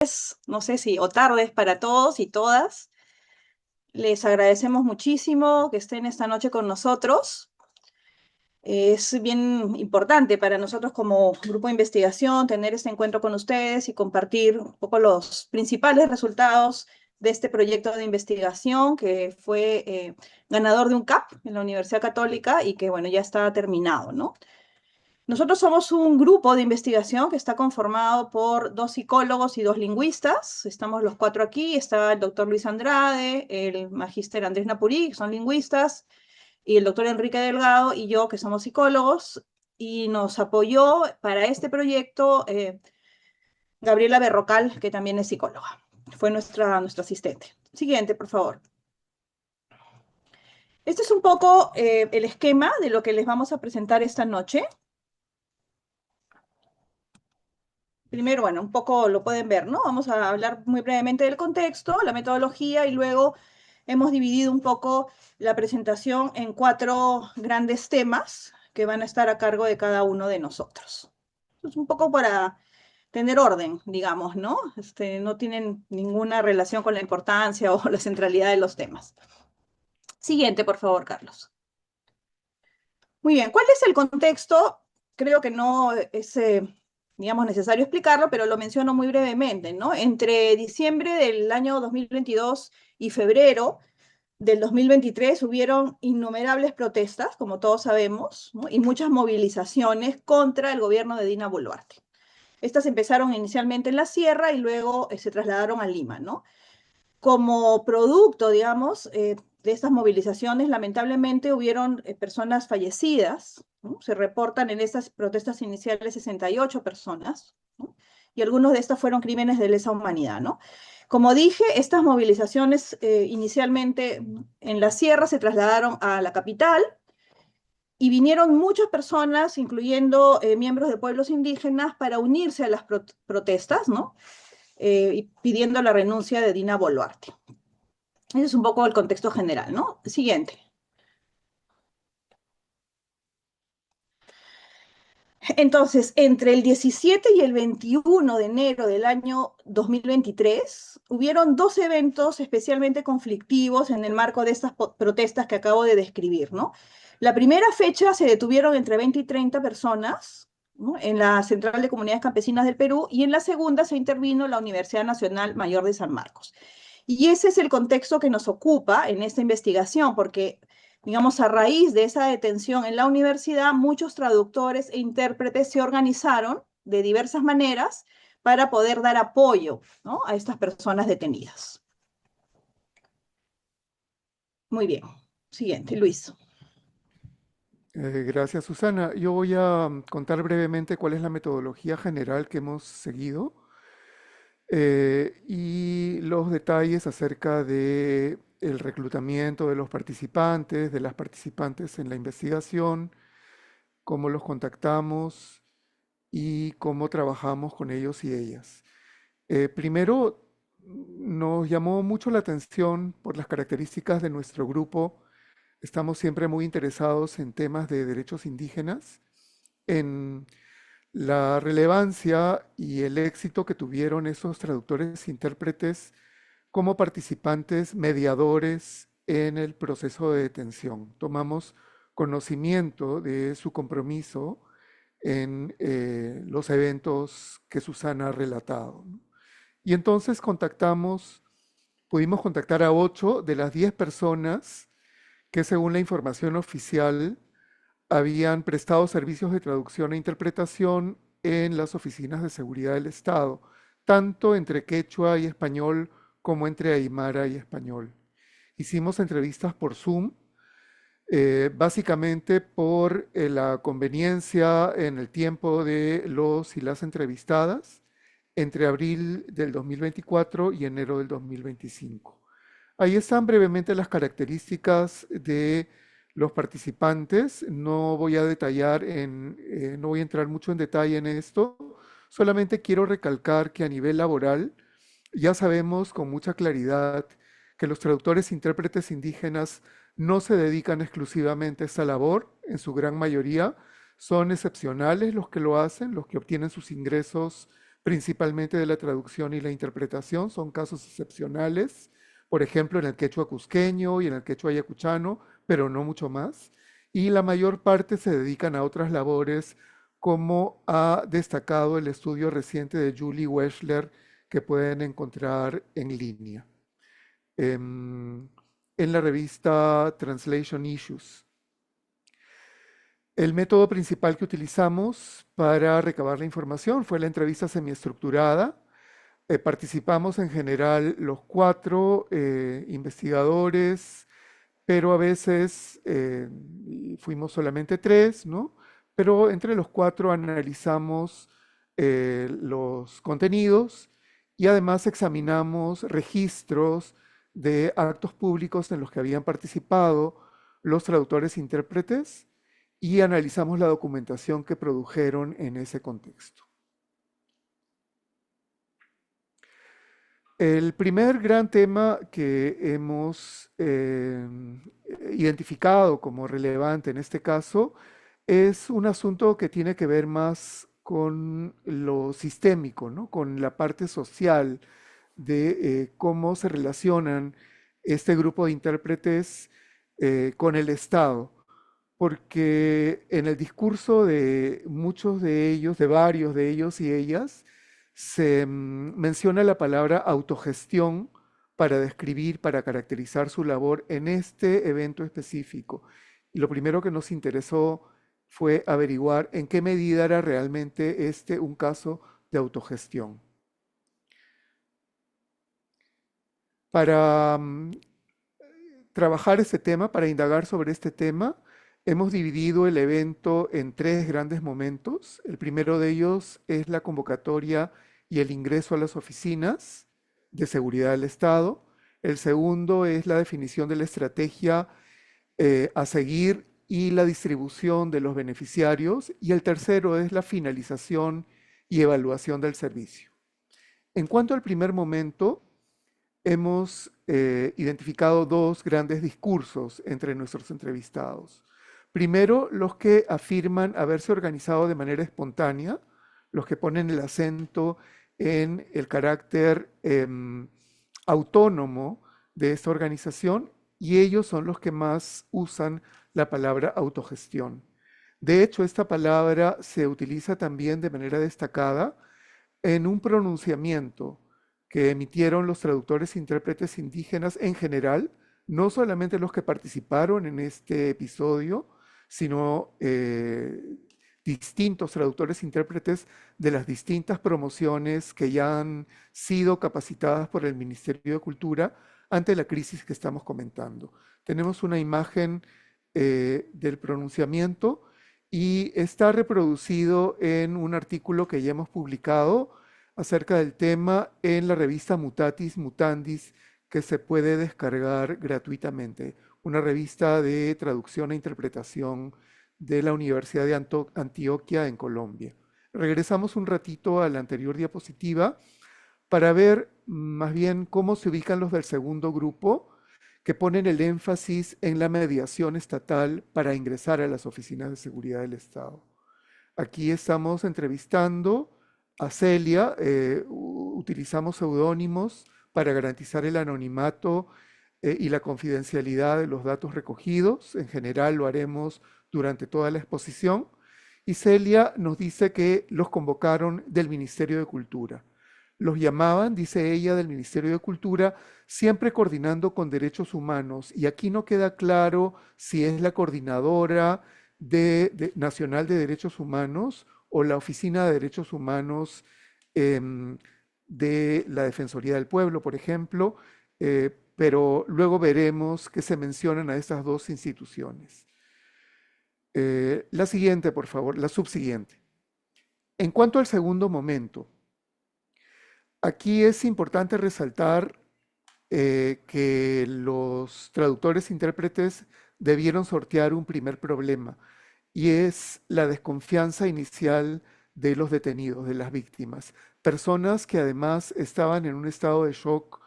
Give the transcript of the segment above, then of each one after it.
noches, no sé si, o tardes para todos y todas. Les agradecemos muchísimo que estén esta noche con nosotros. Es bien importante para nosotros como grupo de investigación tener este encuentro con ustedes y compartir un poco los principales resultados de este proyecto de investigación que fue ganador de un CAP en la Universidad Católica y que, bueno, ya está terminado, ¿no? Nosotros somos un grupo de investigación que está conformado por dos psicólogos y dos lingüistas. Estamos los cuatro aquí. Está el doctor Luis Andrade, el magíster Andrés Napurí, que son lingüistas, y el doctor Enrique Delgado y yo, que somos psicólogos. Y nos apoyó para este proyecto Gabriela Berrocal, que también es psicóloga. Fue nuestra asistente. Siguiente, por favor. Este es un poco el esquema de lo que les vamos a presentar esta noche. Primero, bueno, un poco lo pueden ver, ¿no? Vamos a hablar muy brevemente del contexto, la metodología y luego hemos dividido un poco la presentación en cuatro grandes temas que van a estar a cargo de cada uno de nosotros. Es un poco para tener orden, digamos, ¿no? No tienen ninguna relación con la importancia o la centralidad de los temas. Siguiente, por favor, Carlos. Muy bien, ¿cuál es el contexto? Creo que no es, digamos, necesario explicarlo, pero lo menciono muy brevemente, ¿no? Entre diciembre del año 2022 y febrero del 2023 hubieron innumerables protestas, como todos sabemos, ¿no? Y muchas movilizaciones contra el gobierno de Dina Boluarte. Estas empezaron inicialmente en la sierra y luego se trasladaron a Lima, ¿no? Como producto, digamos, de estas movilizaciones, lamentablemente hubieron personas fallecidas, ¿no? Se reportan en estas protestas iniciales 68 personas, ¿no? Y algunos de estos fueron crímenes de lesa humanidad, ¿no? Como dije, estas movilizaciones inicialmente en la sierra se trasladaron a la capital y vinieron muchas personas, incluyendo miembros de pueblos indígenas, para unirse a las protestas, ¿no? Y pidiendo la renuncia de Dina Boluarte. Ese es un poco el contexto general, ¿no? Siguiente. Entonces, entre el 17 y el 21 de enero del año 2023, hubieron dos eventos especialmente conflictivos en el marco de estas protestas que acabo de describir, ¿no? La primera fecha se detuvieron entre 20 y 30 personas, ¿no? En la Central de Comunidades Campesinas del Perú, y en la segunda se intervino la Universidad Nacional Mayor de San Marcos. Y ese es el contexto que nos ocupa en esta investigación, porque, digamos, a raíz de esa detención en la universidad, muchos traductores e intérpretes se organizaron de diversas maneras para poder dar apoyo, ¿no? A estas personas detenidas. Muy bien. Siguiente, Luis. Gracias, Susana. Yo voy a contar brevemente cuál es la metodología general que hemos seguido y los detalles acerca de el reclutamiento de los participantes, de las participantes en la investigación, cómo los contactamos y cómo trabajamos con ellos y ellas. Primero, nos llamó mucho la atención por las características de nuestro grupo. Estamos siempre muy interesados en temas de derechos indígenas, en la relevancia y el éxito que tuvieron esos traductores e intérpretes como participantes mediadores en el proceso de detención. Tomamos conocimiento de su compromiso en los eventos que Susana ha relatado, ¿no? Y entonces pudimos contactar a 8 de las 10 personas que según la información oficial habían prestado servicios de traducción e interpretación en las oficinas de seguridad del Estado, tanto entre quechua y español como entre aymara y español. Hicimos entrevistas por Zoom, básicamente por la conveniencia en el tiempo de los y las entrevistadas entre abril del 2024 y enero del 2025. Ahí están brevemente las características de los participantes. No voy a no voy a entrar mucho en detalle en esto. Solamente quiero recalcar que a nivel laboral ya sabemos con mucha claridad que los traductores e intérpretes indígenas no se dedican exclusivamente a esta labor, en su gran mayoría son excepcionales los que lo hacen, los que obtienen sus ingresos principalmente de la traducción y la interpretación, son casos excepcionales, por ejemplo en el quechua cusqueño y en el quechua ayacuchano, pero no mucho más. Y la mayor parte se dedican a otras labores, como ha destacado el estudio reciente de Julie Weschler, que pueden encontrar en línea em, en la revista Translation Issues. El método principal que utilizamos para recabar la información fue la entrevista semiestructurada. Participamos en general los cuatro investigadores, pero a veces fuimos solamente tres, ¿no? Pero entre los cuatro analizamos los contenidos y además examinamos registros de actos públicos en los que habían participado los traductores e intérpretes y analizamos la documentación que produjeron en ese contexto. El primer gran tema que hemos identificado como relevante en este caso es un asunto que tiene que ver más con lo sistémico, ¿no? Con la parte social de cómo se relacionan este grupo de intérpretes con el Estado, porque en el discurso de muchos de ellos, de varios de ellos y ellas, se menciona la palabra autogestión para describir, para caracterizar su labor en este evento específico. Y lo primero que nos interesó fue averiguar en qué medida era realmente este un caso de autogestión. Para trabajar este tema, para indagar sobre este tema, hemos dividido el evento en tres grandes momentos. El primero de ellos es la convocatoria y el ingreso a las oficinas de seguridad del Estado. El segundo es la definición de la estrategia a seguir y la distribución de los beneficiarios. Y el tercero es la finalización y evaluación del servicio. En cuanto al primer momento, hemos identificado dos grandes discursos entre nuestros entrevistados. Primero, los que afirman haberse organizado de manera espontánea, los que ponen el acento en el carácter autónomo de esta organización, y ellos son los que más usan la palabra autogestión. De hecho, esta palabra se utiliza también de manera destacada en un pronunciamiento que emitieron los traductores e intérpretes indígenas en general, no solamente los que participaron en este episodio, sino distintos traductores e intérpretes de las distintas promociones que ya han sido capacitadas por el Ministerio de Cultura ante la crisis que estamos comentando. Tenemos una imagen del pronunciamiento y está reproducido en un artículo que ya hemos publicado acerca del tema en la revista Mutatis Mutandis, que se puede descargar gratuitamente, una revista de traducción e interpretación de la Universidad de Antioquia en Colombia. Regresamos un ratito a la anterior diapositiva para ver más bien cómo se ubican los del segundo grupo, que ponen el énfasis en la mediación estatal para ingresar a las oficinas de seguridad del Estado. Aquí estamos entrevistando a Celia, utilizamos seudónimos para garantizar el anonimato y la confidencialidad de los datos recogidos. En general lo haremos durante toda la exposición. Y Celia nos dice que los convocaron del Ministerio de Cultura. Los llamaban, dice ella, del Ministerio de Cultura, siempre coordinando con derechos humanos. Y aquí no queda claro si es la coordinadora nacional de derechos humanos o la Oficina de Derechos Humanos de la Defensoría del Pueblo, por ejemplo, pero luego veremos que se mencionan a estas dos instituciones. La siguiente, por favor, la subsiguiente. En cuanto al segundo momento, aquí es importante resaltar que los traductores e intérpretes debieron sortear un primer problema, y es la desconfianza inicial de los detenidos, de las víctimas. Personas que además estaban en un estado de shock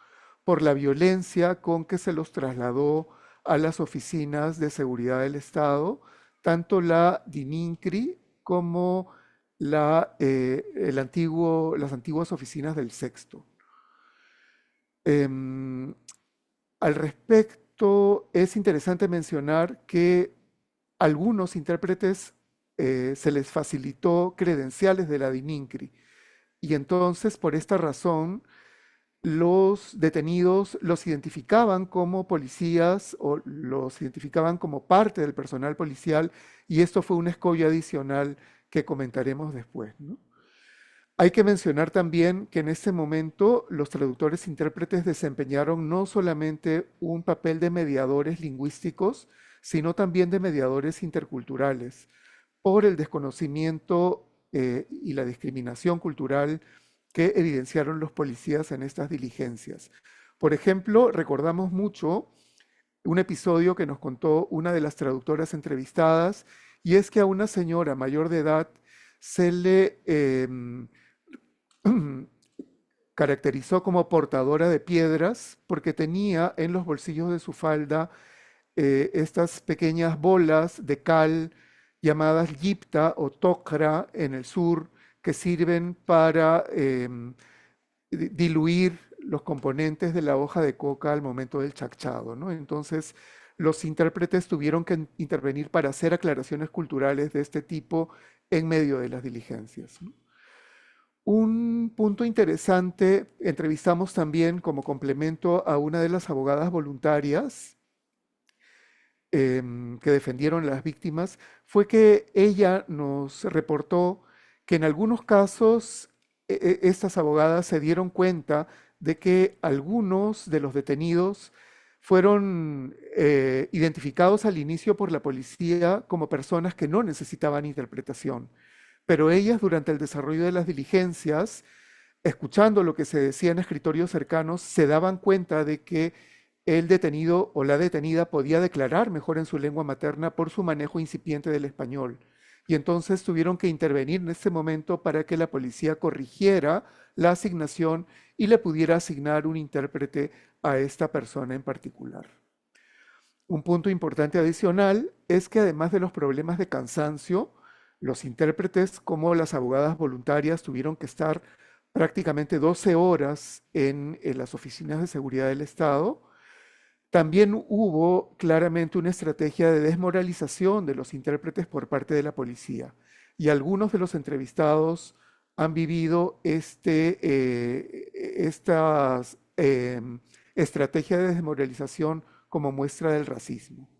por la violencia con que se los trasladó a las oficinas de seguridad del Estado, tanto la DININCRI como las antiguas oficinas del Sexto. Em, Al respecto, es interesante mencionar que algunos intérpretes se les facilitó credenciales de la DININCRI y entonces por esta razón los detenidos los identificaban como policías o los identificaban como parte del personal policial y esto fue una escollo adicional que comentaremos después, ¿no? Hay que mencionar también que en ese momento los traductores intérpretes desempeñaron no solamente un papel de mediadores lingüísticos, sino también de mediadores interculturales, por el desconocimiento y la discriminación cultural que evidenciaron los policías en estas diligencias. Por ejemplo, recordamos mucho un episodio que nos contó una de las traductoras entrevistadas, y es que a una señora mayor de edad se le caracterizó como portadora de piedras porque tenía en los bolsillos de su falda estas pequeñas bolas de cal llamadas yipta o tokra en el sur que sirven para diluir los componentes de la hoja de coca al momento del chacchado, ¿no? Entonces, los intérpretes tuvieron que intervenir para hacer aclaraciones culturales de este tipo en medio de las diligencias, ¿no? Un punto interesante, entrevistamos también como complemento a una de las abogadas voluntarias que defendieron a las víctimas, fue que ella nos reportó que en algunos casos estas abogadas se dieron cuenta de que algunos de los detenidos fueron identificados al inicio por la policía como personas que no necesitaban interpretación, pero ellas durante el desarrollo de las diligencias, escuchando lo que se decía en escritorios cercanos, se daban cuenta de que el detenido o la detenida podía declarar mejor en su lengua materna por su manejo incipiente del español. Y entonces tuvieron que intervenir en ese momento para que la policía corrigiera la asignación y le pudiera asignar un intérprete a esta persona en particular. Un punto importante adicional es que además de los problemas de cansancio, los intérpretes como las abogadas voluntarias tuvieron que estar prácticamente 12 horas en las oficinas de seguridad del Estado. También hubo claramente una estrategia de desmoralización de los intérpretes por parte de la policía y algunos de los entrevistados han vivido estas estrategias de desmoralización como muestra del racismo.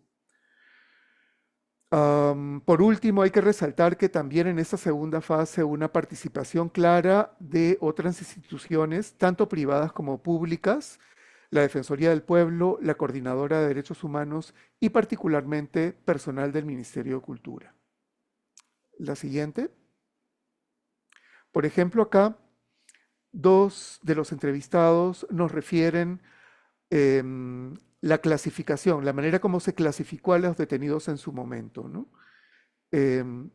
Por último, hay que resaltar que también en esta segunda fase una participación clara de otras instituciones, tanto privadas como públicas, la Defensoría del Pueblo, la Coordinadora de Derechos Humanos y particularmente personal del Ministerio de Cultura. La siguiente. Por ejemplo, acá dos de los entrevistados nos refieren la clasificación, la manera como se clasificó a los detenidos en su momento, ¿no? Em,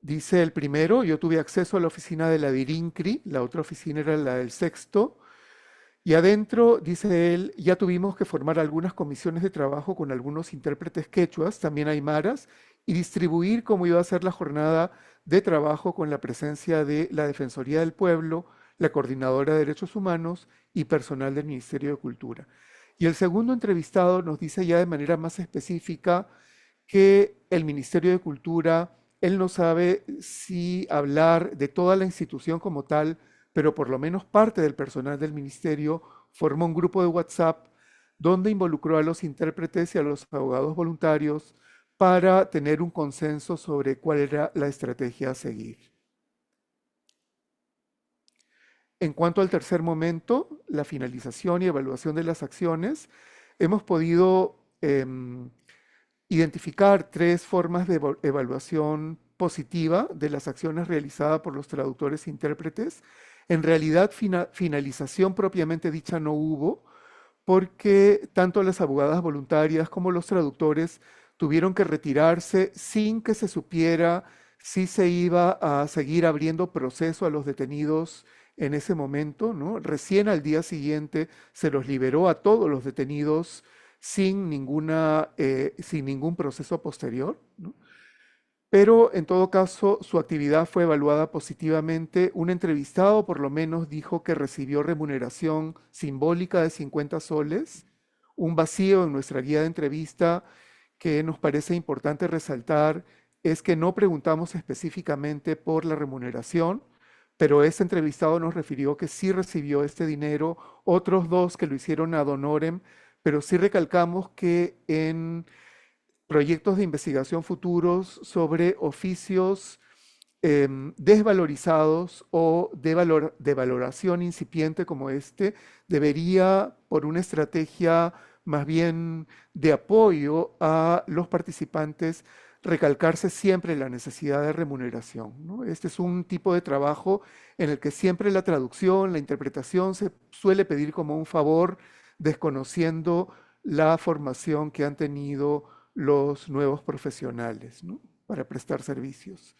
Dice el primero, yo tuve acceso a la oficina de la DIRINCRI, la otra oficina era la del Sexto, y adentro, dice él, ya tuvimos que formar algunas comisiones de trabajo con algunos intérpretes quechuas, también aymaras, y distribuir cómo iba a ser la jornada de trabajo con la presencia de la Defensoría del Pueblo, la Coordinadora de Derechos Humanos y personal del Ministerio de Cultura. Y el segundo entrevistado nos dice ya de manera más específica que el Ministerio de Cultura, él no sabe si hablar de toda la institución como tal, pero por lo menos parte del personal del ministerio formó un grupo de WhatsApp donde involucró a los intérpretes y a los abogados voluntarios para tener un consenso sobre cuál era la estrategia a seguir. En cuanto al tercer momento, la finalización y evaluación de las acciones, hemos podido identificar tres formas de evaluación positiva de las acciones realizadas por los traductores e intérpretes. En realidad, finalización propiamente dicha no hubo, porque tanto las abogadas voluntarias como los traductores tuvieron que retirarse sin que se supiera si se iba a seguir abriendo proceso a los detenidos en ese momento, ¿no? Recién al día siguiente se los liberó a todos los detenidos sin ningún proceso posterior, ¿no? pero en todo caso su actividad fue evaluada positivamente. Un entrevistado por lo menos dijo que recibió remuneración simbólica de 50 soles. Un vacío en nuestra guía de entrevista que nos parece importante resaltar es que no preguntamos específicamente por la remuneración, pero ese entrevistado nos refirió que sí recibió este dinero, otros dos que lo hicieron ad honorem, pero sí recalcamos que en proyectos de investigación futuros sobre oficios desvalorizados o de valoración incipiente como este, debería, por una estrategia más bien de apoyo a los participantes, recalcarse siempre la necesidad de remuneración, ¿no? Este es un tipo de trabajo en el que siempre la traducción, la interpretación se suele pedir como un favor, desconociendo la formación que han tenido los nuevos profesionales, ¿no? Para prestar servicios.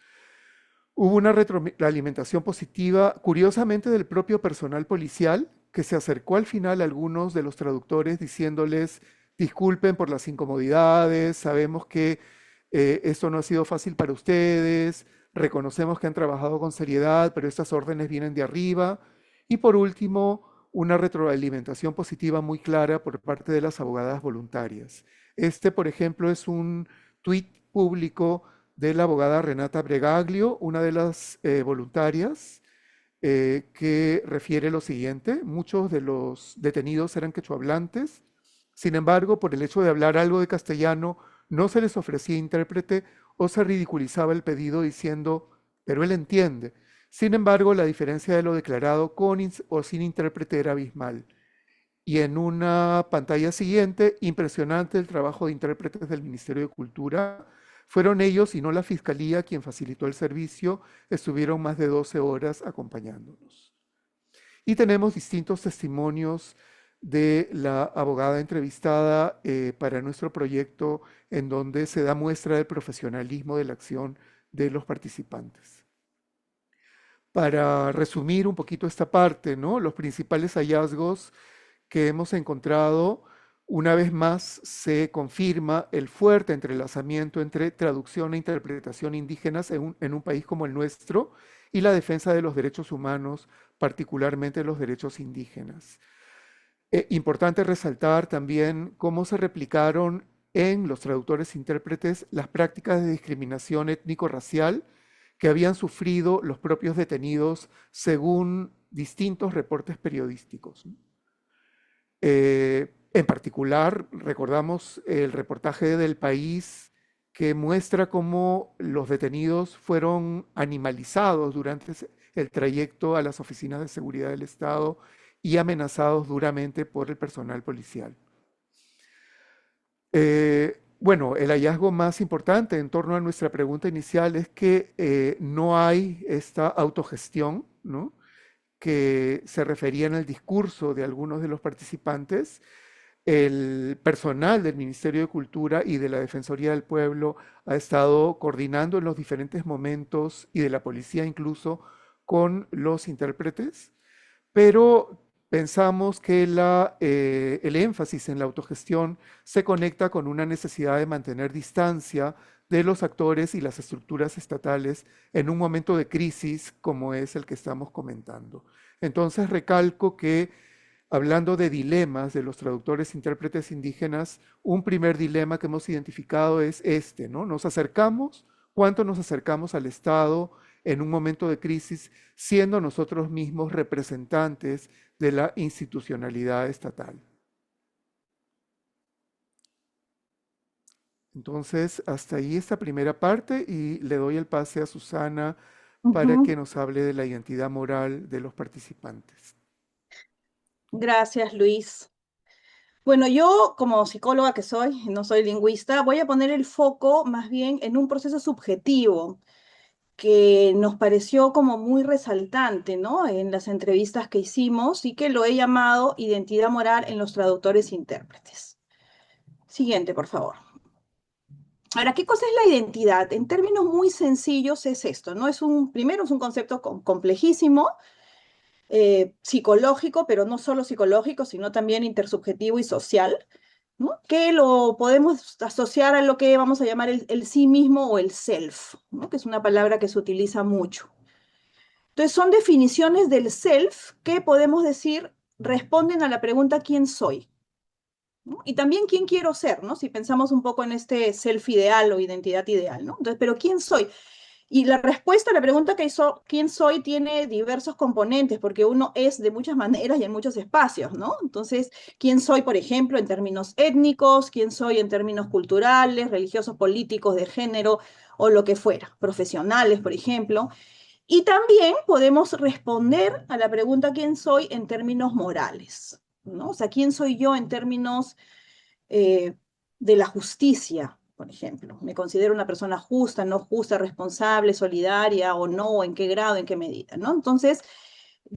Hubo una retroalimentación positiva, curiosamente, del propio personal policial, que se acercó al final a algunos de los traductores diciéndoles, disculpen por las incomodidades, sabemos que esto no ha sido fácil para ustedes, reconocemos que han trabajado con seriedad, pero estas órdenes vienen de arriba. Y por último, una retroalimentación positiva muy clara por parte de las abogadas voluntarias. Este, por ejemplo, es un tuit público de la abogada Renata Bregaglio, una de las voluntarias, que refiere lo siguiente: muchos de los detenidos eran quechohablantes, sin embargo, por el hecho de hablar algo de castellano, no se les ofrecía intérprete o se ridiculizaba el pedido diciendo, pero él entiende. Sin embargo, la diferencia de lo declarado con o sin intérprete era abismal. Y en una pantalla siguiente, impresionante el trabajo de intérpretes del Ministerio de Cultura. Fueron ellos y no la Fiscalía quien facilitó el servicio. Estuvieron más de 12 horas acompañándonos. Y tenemos distintos testimonios de la abogada entrevistada para nuestro proyecto, en donde se da muestra del profesionalismo de la acción de los participantes. Para resumir un poquito esta parte, ¿no? Los principales hallazgos que hemos encontrado: una vez más se confirma el fuerte entrelazamiento entre traducción e interpretación indígenas en un país como el nuestro y la defensa de los derechos humanos, particularmente los derechos indígenas. Importante resaltar también cómo se replicaron en los traductores e intérpretes las prácticas de discriminación étnico-racial que habían sufrido los propios detenidos según distintos reportes periodísticos. En particular, recordamos el reportaje del País que muestra cómo los detenidos fueron animalizados durante el trayecto a las oficinas de seguridad del Estado y amenazados duramente por el personal policial. Bueno, el hallazgo más importante en torno a nuestra pregunta inicial es que no hay esta autogestión, ¿no?, que se refería en el discurso de algunos de los participantes. El personal del Ministerio de Cultura y de la Defensoría del Pueblo ha estado coordinando en los diferentes momentos, y de la policía incluso, con los intérpretes, pero pensamos que el énfasis en la autogestión se conecta con una necesidad de mantener distancia de los actores y las estructuras estatales en un momento de crisis como es el que estamos comentando. Entonces recalco que, hablando de dilemas de los traductores e intérpretes indígenas, un primer dilema que hemos identificado es este, ¿no? Nos acercamos, ¿cuánto nos acercamos al Estado en un momento de crisis, siendo nosotros mismos representantes de la institucionalidad estatal? Entonces, hasta ahí esta primera parte, y le doy el pase a Susana para Ujú. que nos hable de la identidad moral de los participantes. Gracias, Luis. Bueno, yo como psicóloga que soy, no soy lingüista, voy a poner el foco más bien en un proceso subjetivo que nos pareció como muy resaltante, ¿no? En las entrevistas que hicimos, y que lo he llamado identidad moral en los traductores e intérpretes. Siguiente, por favor. Ahora, ¿qué cosa es la identidad? En términos muy sencillos es esto, ¿no? Primero es un concepto complejísimo, psicológico, pero no solo psicológico, sino también intersubjetivo y social, ¿no? Que lo podemos asociar a lo que vamos a llamar el sí mismo o el self, ¿no? Que es una palabra que se utiliza mucho. Entonces, son definiciones del self que podemos decir responden a la pregunta ¿quién soy? ¿No? Y también quién quiero ser, ¿no? Si pensamos un poco en este self ideal o identidad ideal, ¿no? Entonces, pero ¿quién soy? Y la respuesta a la pregunta que hizo quién soy tiene diversos componentes, porque uno es de muchas maneras y en muchos espacios, ¿no? Entonces, ¿quién soy, por ejemplo, en términos étnicos? ¿Quién soy en términos culturales, religiosos, políticos, de género o lo que fuera? Profesionales, por ejemplo. Y también podemos responder a la pregunta quién soy en términos morales, ¿no? O sea, ¿quién soy yo en términos eh, de la justicia, por ejemplo? ¿Me considero una persona justa, no justa, responsable, solidaria o no? ¿En qué grado, en qué medida? ¿No? Entonces,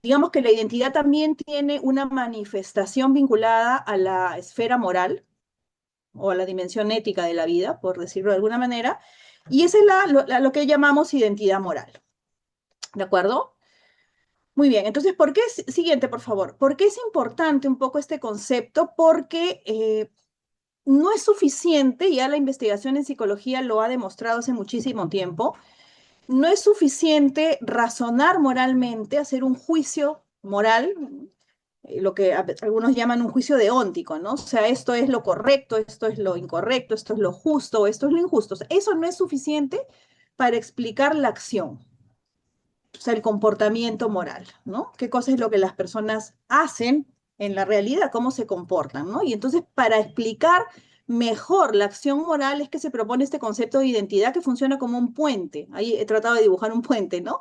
digamos que la identidad también tiene una manifestación vinculada a la esfera moral o a la dimensión ética de la vida, por decirlo de alguna manera, y esa es lo que llamamos identidad moral. ¿De acuerdo? Muy bien, entonces, ¿por qué es, siguiente, por favor? ¿Por qué es importante un poco este concepto? Porque no es suficiente, ya la investigación en psicología lo ha demostrado hace muchísimo tiempo, no es suficiente razonar moralmente, hacer un juicio moral, lo que algunos llaman un juicio deóntico, ¿no? O sea, esto es lo correcto, esto es lo incorrecto, esto es lo justo, esto es lo injusto. O sea, eso no es suficiente para explicar la acción, o sea, el comportamiento moral, ¿no? ¿Qué cosa es lo que las personas hacen en la realidad, cómo se comportan, ¿no? Y entonces, para explicar mejor la acción moral es que se propone este concepto de identidad que funciona como un puente. Ahí he tratado de dibujar un puente, ¿no?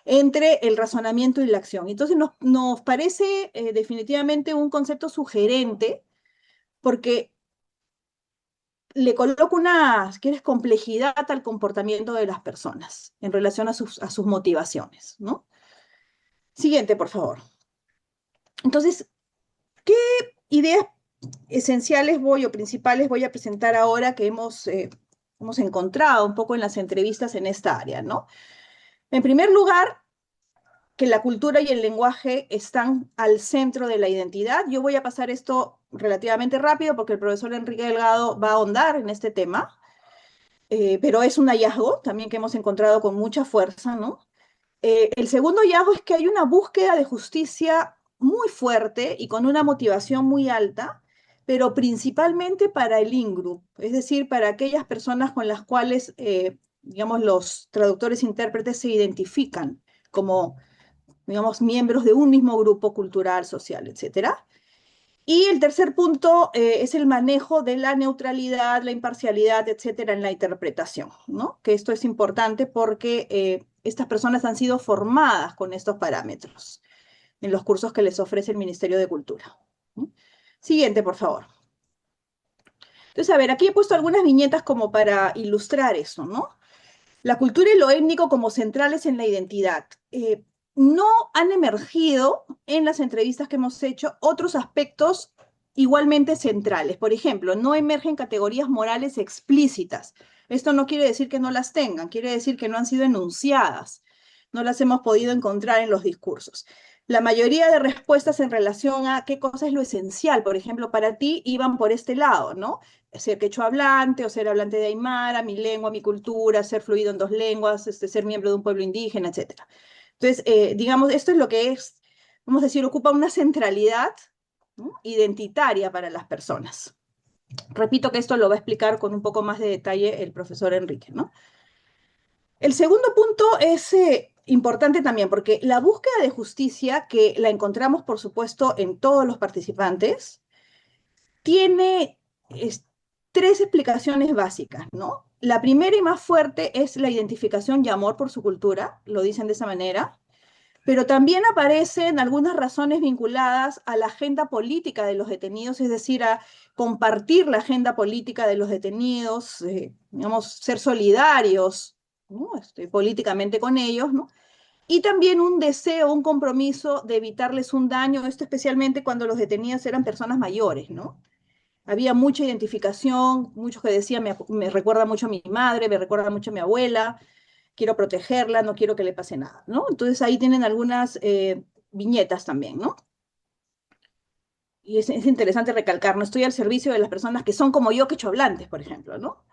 Entre el razonamiento y la acción. Entonces, nos parece definitivamente un concepto sugerente porque le coloca una, si quieres, complejidad al comportamiento de las personas en relación a sus motivaciones, ¿no? Siguiente, por favor. Entonces, ¿qué ideas esenciales voy o principales voy a presentar ahora que hemos encontrado un poco en las entrevistas en esta área, ¿no? En primer lugar, que la cultura y el lenguaje están al centro de la identidad. Yo voy a pasar esto relativamente rápido porque el profesor Enrique Delgado va a ahondar en este tema, pero es un hallazgo también que hemos encontrado con mucha fuerza, ¿no? El segundo hallazgo es que hay una búsqueda de justicia muy fuerte y con una motivación muy alta, pero principalmente para el in-group, es decir, para aquellas personas con las cuales, digamos, los traductores e intérpretes se identifican como, digamos, miembros de un mismo grupo cultural, social, etcétera. Y el tercer punto es el manejo de la neutralidad, la imparcialidad, etcétera, en la interpretación, ¿no? Que esto es importante porque estas personas han sido formadas con estos parámetros en los cursos que les ofrece el Ministerio de Cultura. ¿No? Siguiente, por favor. Entonces, a ver, aquí he puesto algunas viñetas como para ilustrar eso, ¿no? La cultura y lo étnico como centrales en la identidad. No han emergido en las entrevistas que hemos hecho otros aspectos igualmente centrales. Por ejemplo, no emergen categorías morales explícitas. Esto no quiere decir que no las tengan, quiere decir que no han sido enunciadas, no las hemos podido encontrar en los discursos. La mayoría de respuestas en relación a qué cosa es lo esencial, por ejemplo, para ti, iban por este lado, ¿no? Ser quechua hablante o ser hablante de aymara, mi lengua, mi cultura, ser fluido en dos lenguas, ser miembro de un pueblo indígena, etcétera. Entonces, digamos, esto es lo que es, vamos a decir, ocupa una centralidad, ¿no? Identitaria para las personas. Repito que esto lo va a explicar con un poco más de detalle el profesor Enrique, ¿no? El segundo punto es importante también porque la búsqueda de justicia, que la encontramos, por supuesto, en todos los participantes, tiene tres explicaciones básicas, ¿no? La primera y más fuerte es la identificación y amor por su cultura, lo dicen de esa manera, pero también aparecen algunas razones vinculadas a la agenda política de los detenidos, es decir, a compartir la agenda política de los detenidos, digamos, ser solidarios, ¿no? Políticamente con ellos, ¿no? Y también un deseo, un compromiso de evitarles un daño, esto especialmente cuando los detenidos eran personas mayores, ¿no? Había mucha identificación, muchos que decían, me recuerda mucho a mi madre, me recuerda mucho a mi abuela, quiero protegerla, no quiero que le pase nada, ¿no? Entonces ahí tienen algunas viñetas también, ¿no? y es interesante recalcar, no estoy al servicio de las personas que son como yo, quechohablantes, por ejemplo, ¿no?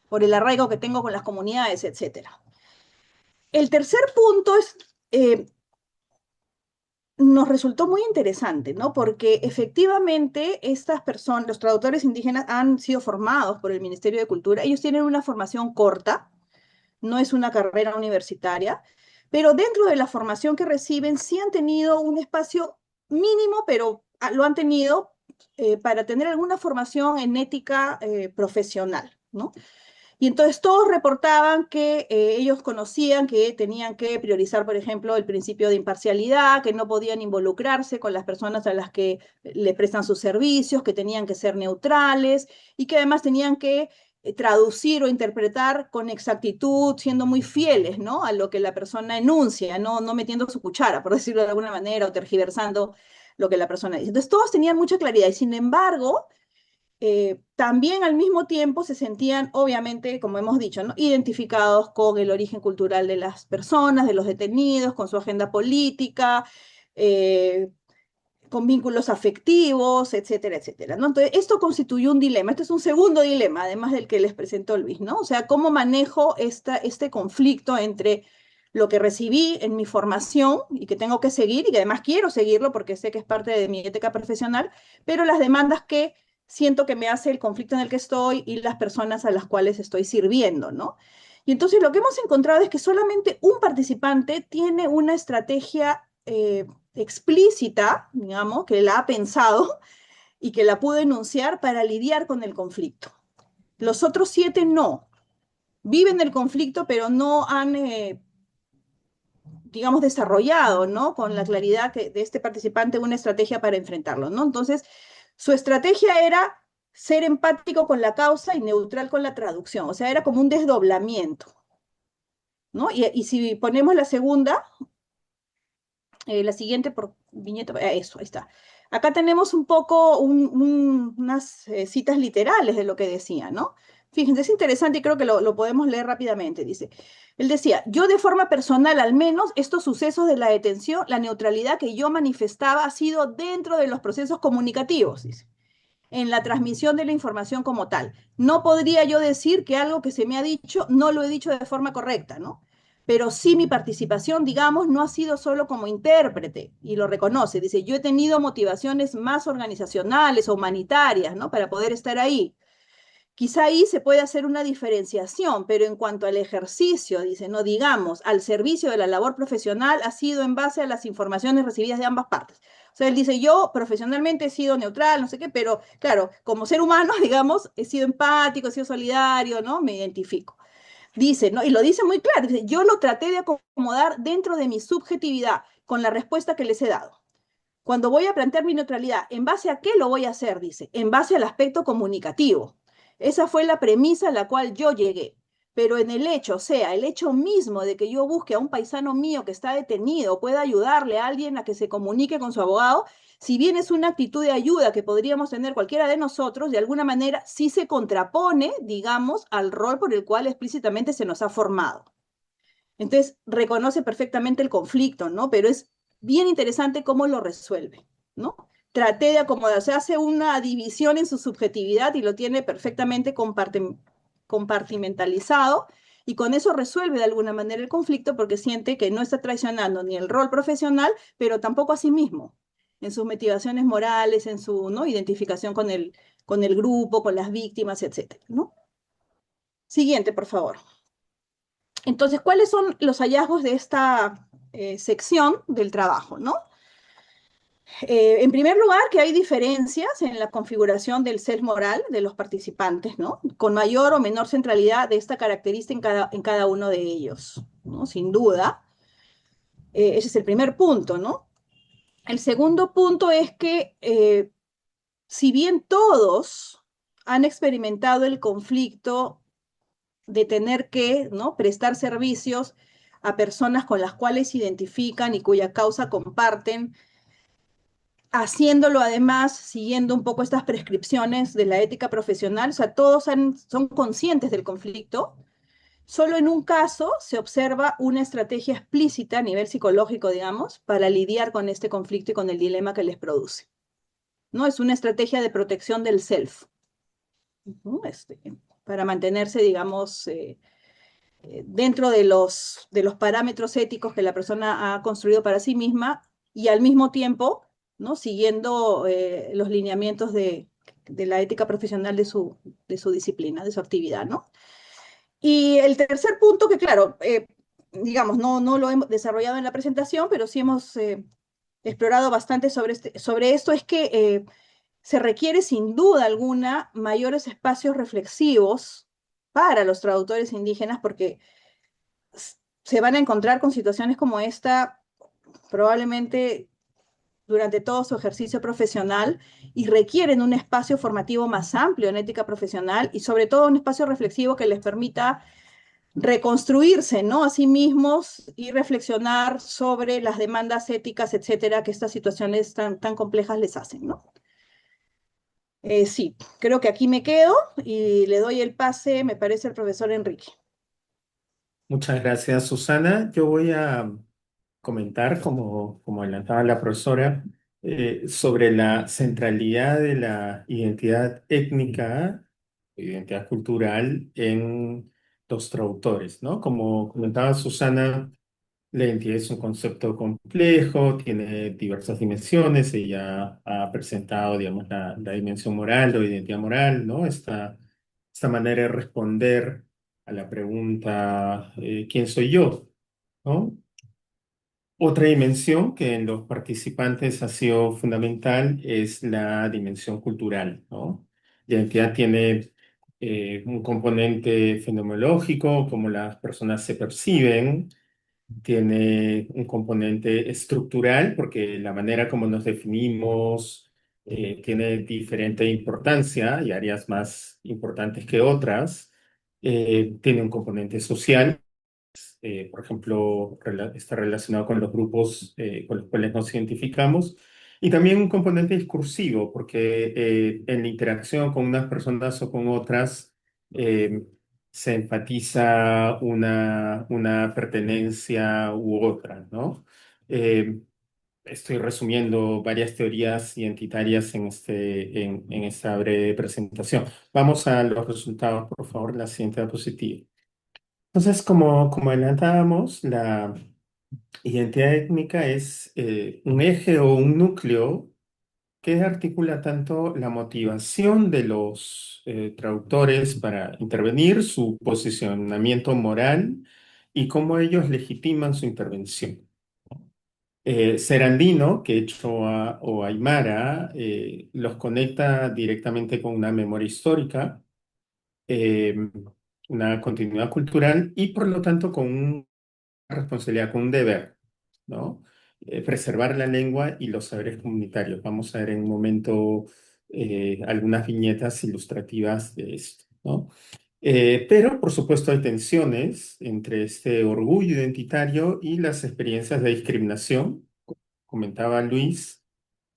Por el arraigo que tengo con las comunidades, etcétera. El tercer punto es, nos resultó muy interesante, ¿no? Porque efectivamente estas personas, los traductores indígenas han sido formados por el Ministerio de Cultura, ellos tienen una formación corta, no es una carrera universitaria, pero dentro de la formación que reciben sí han tenido un espacio mínimo, pero lo han tenido para tener alguna formación en ética profesional, ¿no? Y entonces todos reportaban que ellos conocían que tenían que priorizar, por ejemplo, el principio de imparcialidad, que no podían involucrarse con las personas a las que le prestan sus servicios, que tenían que ser neutrales y que además tenían que traducir o interpretar con exactitud, siendo muy fieles, ¿no? A lo que la persona enuncia, no metiendo su cuchara, por decirlo de alguna manera, o tergiversando lo que la persona dice. Entonces todos tenían mucha claridad y sin embargo también al mismo tiempo se sentían, obviamente, como hemos dicho, ¿no? Identificados con el origen cultural de las personas, de los detenidos, con su agenda política, eh, con vínculos afectivos, etcétera, etcétera, ¿no? Entonces, esto constituyó un dilema. Este es un segundo dilema, además del que les presentó Luis, ¿no? O sea, ¿cómo manejo este conflicto entre lo que recibí en mi formación y que tengo que seguir y que además quiero seguirlo porque sé que es parte de mi ética profesional, pero las demandas que siento que me hace el conflicto en el que estoy y las personas a las cuales estoy sirviendo, ¿no? Y entonces lo que hemos encontrado es que solamente un participante tiene una estrategia explícita, digamos, que la ha pensado y que la pudo enunciar para lidiar con el conflicto. Los otros 7 no. Viven el conflicto, pero no han, digamos, desarrollado, ¿no? Con la claridad que, de este participante una estrategia para enfrentarlo, ¿no? Entonces, su estrategia era ser empático con la causa y neutral con la traducción, o sea, era como un desdoblamiento, ¿no? Y si ponemos la segunda, la siguiente por viñeta, eso, ahí está. Acá tenemos un poco unas citas literales de lo que decía, ¿no? Fíjense, es interesante y creo que lo podemos leer rápidamente. Dice, él decía, yo de forma personal al menos, estos sucesos de la detención, la neutralidad que yo manifestaba ha sido dentro de los procesos comunicativos, dice, en la transmisión de la información como tal. No podría yo decir que algo que se me ha dicho no lo he dicho de forma correcta, ¿no? Pero sí mi participación, digamos, no ha sido solo como intérprete, y lo reconoce. Dice, yo he tenido motivaciones más organizacionales o humanitarias, ¿no? Para poder estar ahí. Quizá ahí se puede hacer una diferenciación, pero en cuanto al ejercicio, dice, no digamos, al servicio de la labor profesional ha sido en base a las informaciones recibidas de ambas partes. O sea, él dice, yo profesionalmente he sido neutral, no sé qué, pero claro, como ser humano, digamos, he sido empático, he sido solidario, ¿no? Me identifico. Dice, ¿no? Y lo dice muy claro, dice, yo lo traté de acomodar dentro de mi subjetividad con la respuesta que les he dado. Cuando voy a plantear mi neutralidad, ¿en base a qué lo voy a hacer? Dice, en base al aspecto comunicativo. Esa fue la premisa a la cual yo llegué. Pero en el hecho, o sea, el hecho mismo de que yo busque a un paisano mío que está detenido, pueda ayudarle a alguien a que se comunique con su abogado, si bien es una actitud de ayuda que podríamos tener cualquiera de nosotros, de alguna manera sí se contrapone, digamos, al rol por el cual explícitamente se nos ha formado. Entonces, reconoce perfectamente el conflicto, ¿no? Pero es bien interesante cómo lo resuelve, ¿no? Traté de acomodar, se hace una división en su subjetividad y lo tiene perfectamente compartimentalizado y con eso resuelve de alguna manera el conflicto porque siente que no está traicionando ni el rol profesional, pero tampoco a sí mismo, en sus motivaciones morales, en su, ¿no? Identificación con el grupo, con las víctimas, etcétera, ¿no? Siguiente, por favor. Entonces, ¿cuáles son los hallazgos de esta sección del trabajo, ¿no? En primer lugar, que hay diferencias en la configuración del self moral de los participantes, ¿no? Con mayor o menor centralidad de esta característica en cada uno de ellos, ¿no? Sin duda. Ese es el primer punto, ¿no? El segundo punto es que si bien todos han experimentado el conflicto de tener que, ¿no? Prestar servicios a personas con las cuales se identifican y cuya causa comparten, haciéndolo además siguiendo un poco estas prescripciones de la ética profesional, o sea, todos son conscientes del conflicto. Solo en un caso se observa una estrategia explícita a nivel psicológico, digamos, para lidiar con este conflicto y con el dilema que les produce. ¿no? Es una estrategia de protección del self, ¿no? Para mantenerse, digamos, dentro de los parámetros éticos que la persona ha construido para sí misma y al mismo tiempo, ¿no? Siguiendo los lineamientos de la ética profesional de su disciplina, de su actividad, ¿no? Y el tercer punto, que claro, digamos, no lo hemos desarrollado en la presentación, pero sí hemos explorado bastante sobre esto, es que se requiere sin duda alguna mayores espacios reflexivos para los traductores indígenas, porque se van a encontrar con situaciones como esta probablemente durante todo su ejercicio profesional y requieren un espacio formativo más amplio en ética profesional y sobre todo un espacio reflexivo que les permita reconstruirse, ¿no? A sí mismos y reflexionar sobre las demandas éticas, etcétera, que estas situaciones tan complejas les hacen, ¿no? Sí, creo que aquí me quedo y le doy el pase, me parece, al profesor Enrique. Muchas gracias, Susana. Yo voy a comentar, como adelantaba la profesora, sobre la centralidad de la identidad étnica, identidad cultural en los traductores, ¿no? Como comentaba Susana, la identidad es un concepto complejo, tiene diversas dimensiones. Ella ha presentado, digamos, la dimensión moral o identidad moral, ¿no? Esta manera de responder a la pregunta, ¿quién soy yo? ¿No? Otra dimensión que en los participantes ha sido fundamental es la dimensión cultural, ¿no? La identidad tiene un componente fenomenológico, como las personas se perciben, tiene un componente estructural, porque la manera como nos definimos tiene diferente importancia y áreas más importantes que otras. Tiene un componente social, por ejemplo, está relacionado con los grupos con los cuales nos identificamos. Y también un componente discursivo, porque en la interacción con unas personas o con otras, eh, se enfatiza una pertenencia u otra, ¿no? Eh, Estoy resumiendo varias teorías identitarias en esta breve presentación. Vamos a los resultados, por favor, la siguiente diapositiva. Entonces, como adelantábamos, la identidad étnica es un eje o un núcleo que articula tanto la motivación de los traductores para intervenir, su posicionamiento moral y cómo ellos legitiman su intervención. Ser andino, quechua o aymara, los conecta directamente con una memoria histórica, eh, una continuidad cultural y por lo tanto con una responsabilidad, con un deber, ¿no? Preservar la lengua y los saberes comunitarios. Vamos a ver en un momento algunas viñetas ilustrativas de esto, ¿no? Pero, por supuesto, hay tensiones entre este orgullo identitario y las experiencias de discriminación, comentaba Luis,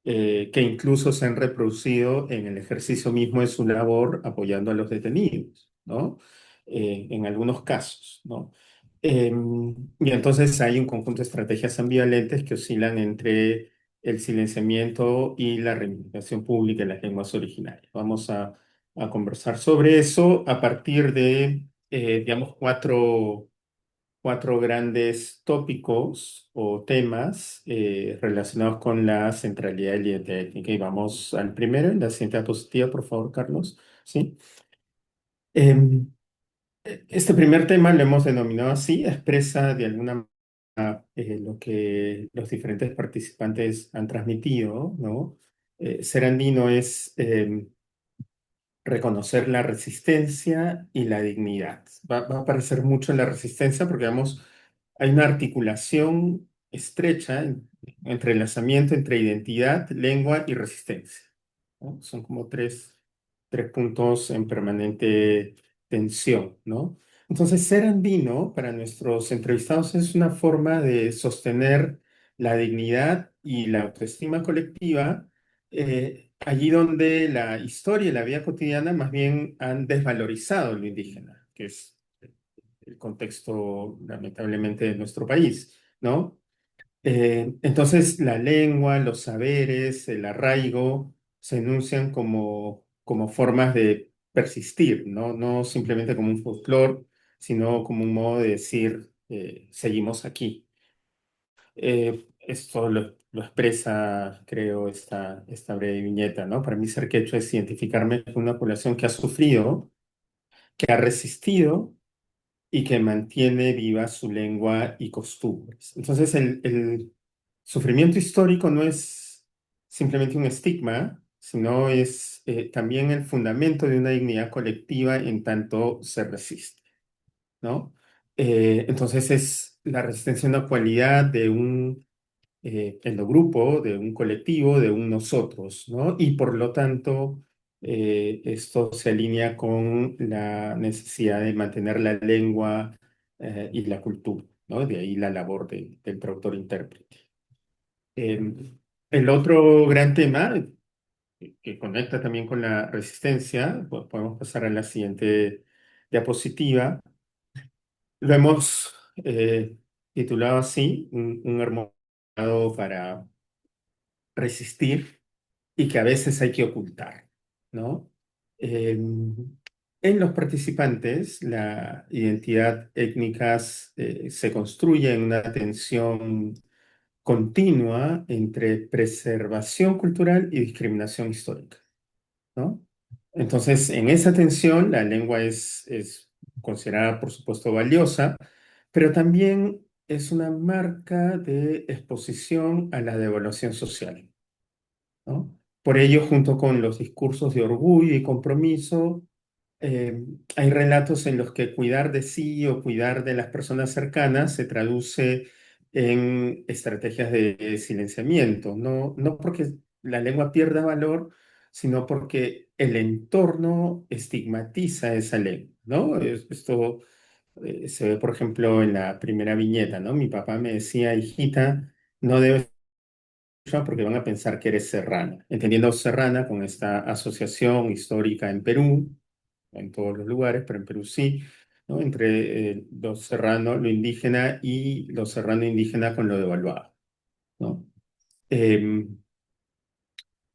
que incluso se han reproducido en el ejercicio mismo de su labor apoyando a los detenidos, ¿no? En algunos casos, ¿no? Y entonces hay un conjunto de estrategias ambivalentes que oscilan entre el silenciamiento y la reivindicación pública de las lenguas originarias. Vamos a conversar sobre eso a partir de, digamos, cuatro grandes tópicos o temas relacionados con la centralidad de la identidad étnica. Y vamos al primero, en la siguiente diapositiva, por favor, Carlos. ¿Sí? Em, este primer tema lo hemos denominado así, expresa de alguna manera lo que los diferentes participantes han transmitido, ¿no? Ser andino es reconocer la resistencia y la dignidad. Va a aparecer mucho en la resistencia porque, vamos, hay una articulación estrecha, entrelazamiento entre identidad, lengua y resistencia, ¿no? Son como tres puntos en permanente tensión, ¿no? Entonces, ser andino para nuestros entrevistados es una forma de sostener la dignidad y la autoestima colectiva, allí donde la historia y la vida cotidiana más bien han desvalorizado lo indígena, que es el contexto, lamentablemente, de nuestro país, ¿no? Entonces, la lengua, los saberes, el arraigo se enuncian como formas de persistir, ¿no? No simplemente como un folclore, sino como un modo de decir, seguimos aquí. Esto lo expresa, creo, esta breve viñeta, ¿no? Para mí ser quechua es identificarme con una población que ha sufrido, que ha resistido y que mantiene viva su lengua y costumbres. Entonces, el sufrimiento histórico no es simplemente un estigma, sino es también el fundamento de una dignidad colectiva en tanto se resiste, ¿no? Entonces, es la resistencia una cualidad de un endogrupo, de un colectivo, de un nosotros, ¿no? Y por lo tanto, esto se alinea con la necesidad de mantener la lengua y la cultura, ¿no? De ahí la labor del traductor-intérprete. El otro gran tema que conecta también con la resistencia, pues podemos pasar a la siguiente diapositiva. Lo hemos titulado así, un hermoso para resistir y que a veces hay que ocultar, ¿no? Eh, en los participantes, la identidad étnica se construye en una tensión continua entre preservación cultural y discriminación histórica, ¿no? Entonces, en esa tensión, la lengua es considerada, por supuesto, valiosa, pero también es una marca de exposición a la devaluación social, ¿no? Por ello, junto con los discursos de orgullo y compromiso, hay relatos en los que cuidar de sí o cuidar de las personas cercanas se traduce en estrategias de silenciamiento, no porque la lengua pierda valor, sino porque el entorno estigmatiza esa lengua, ¿no? Esto se ve, por ejemplo, en la primera viñeta, ¿no? Mi papá me decía, hijita, no debes porque van a pensar que eres serrana, entendiendo serrana con esta asociación histórica en Perú, en todos los lugares, pero en Perú sí, ¿no? Entre lo serrano, lo indígena y lo serrano indígena con lo devaluado, ¿no? Eh,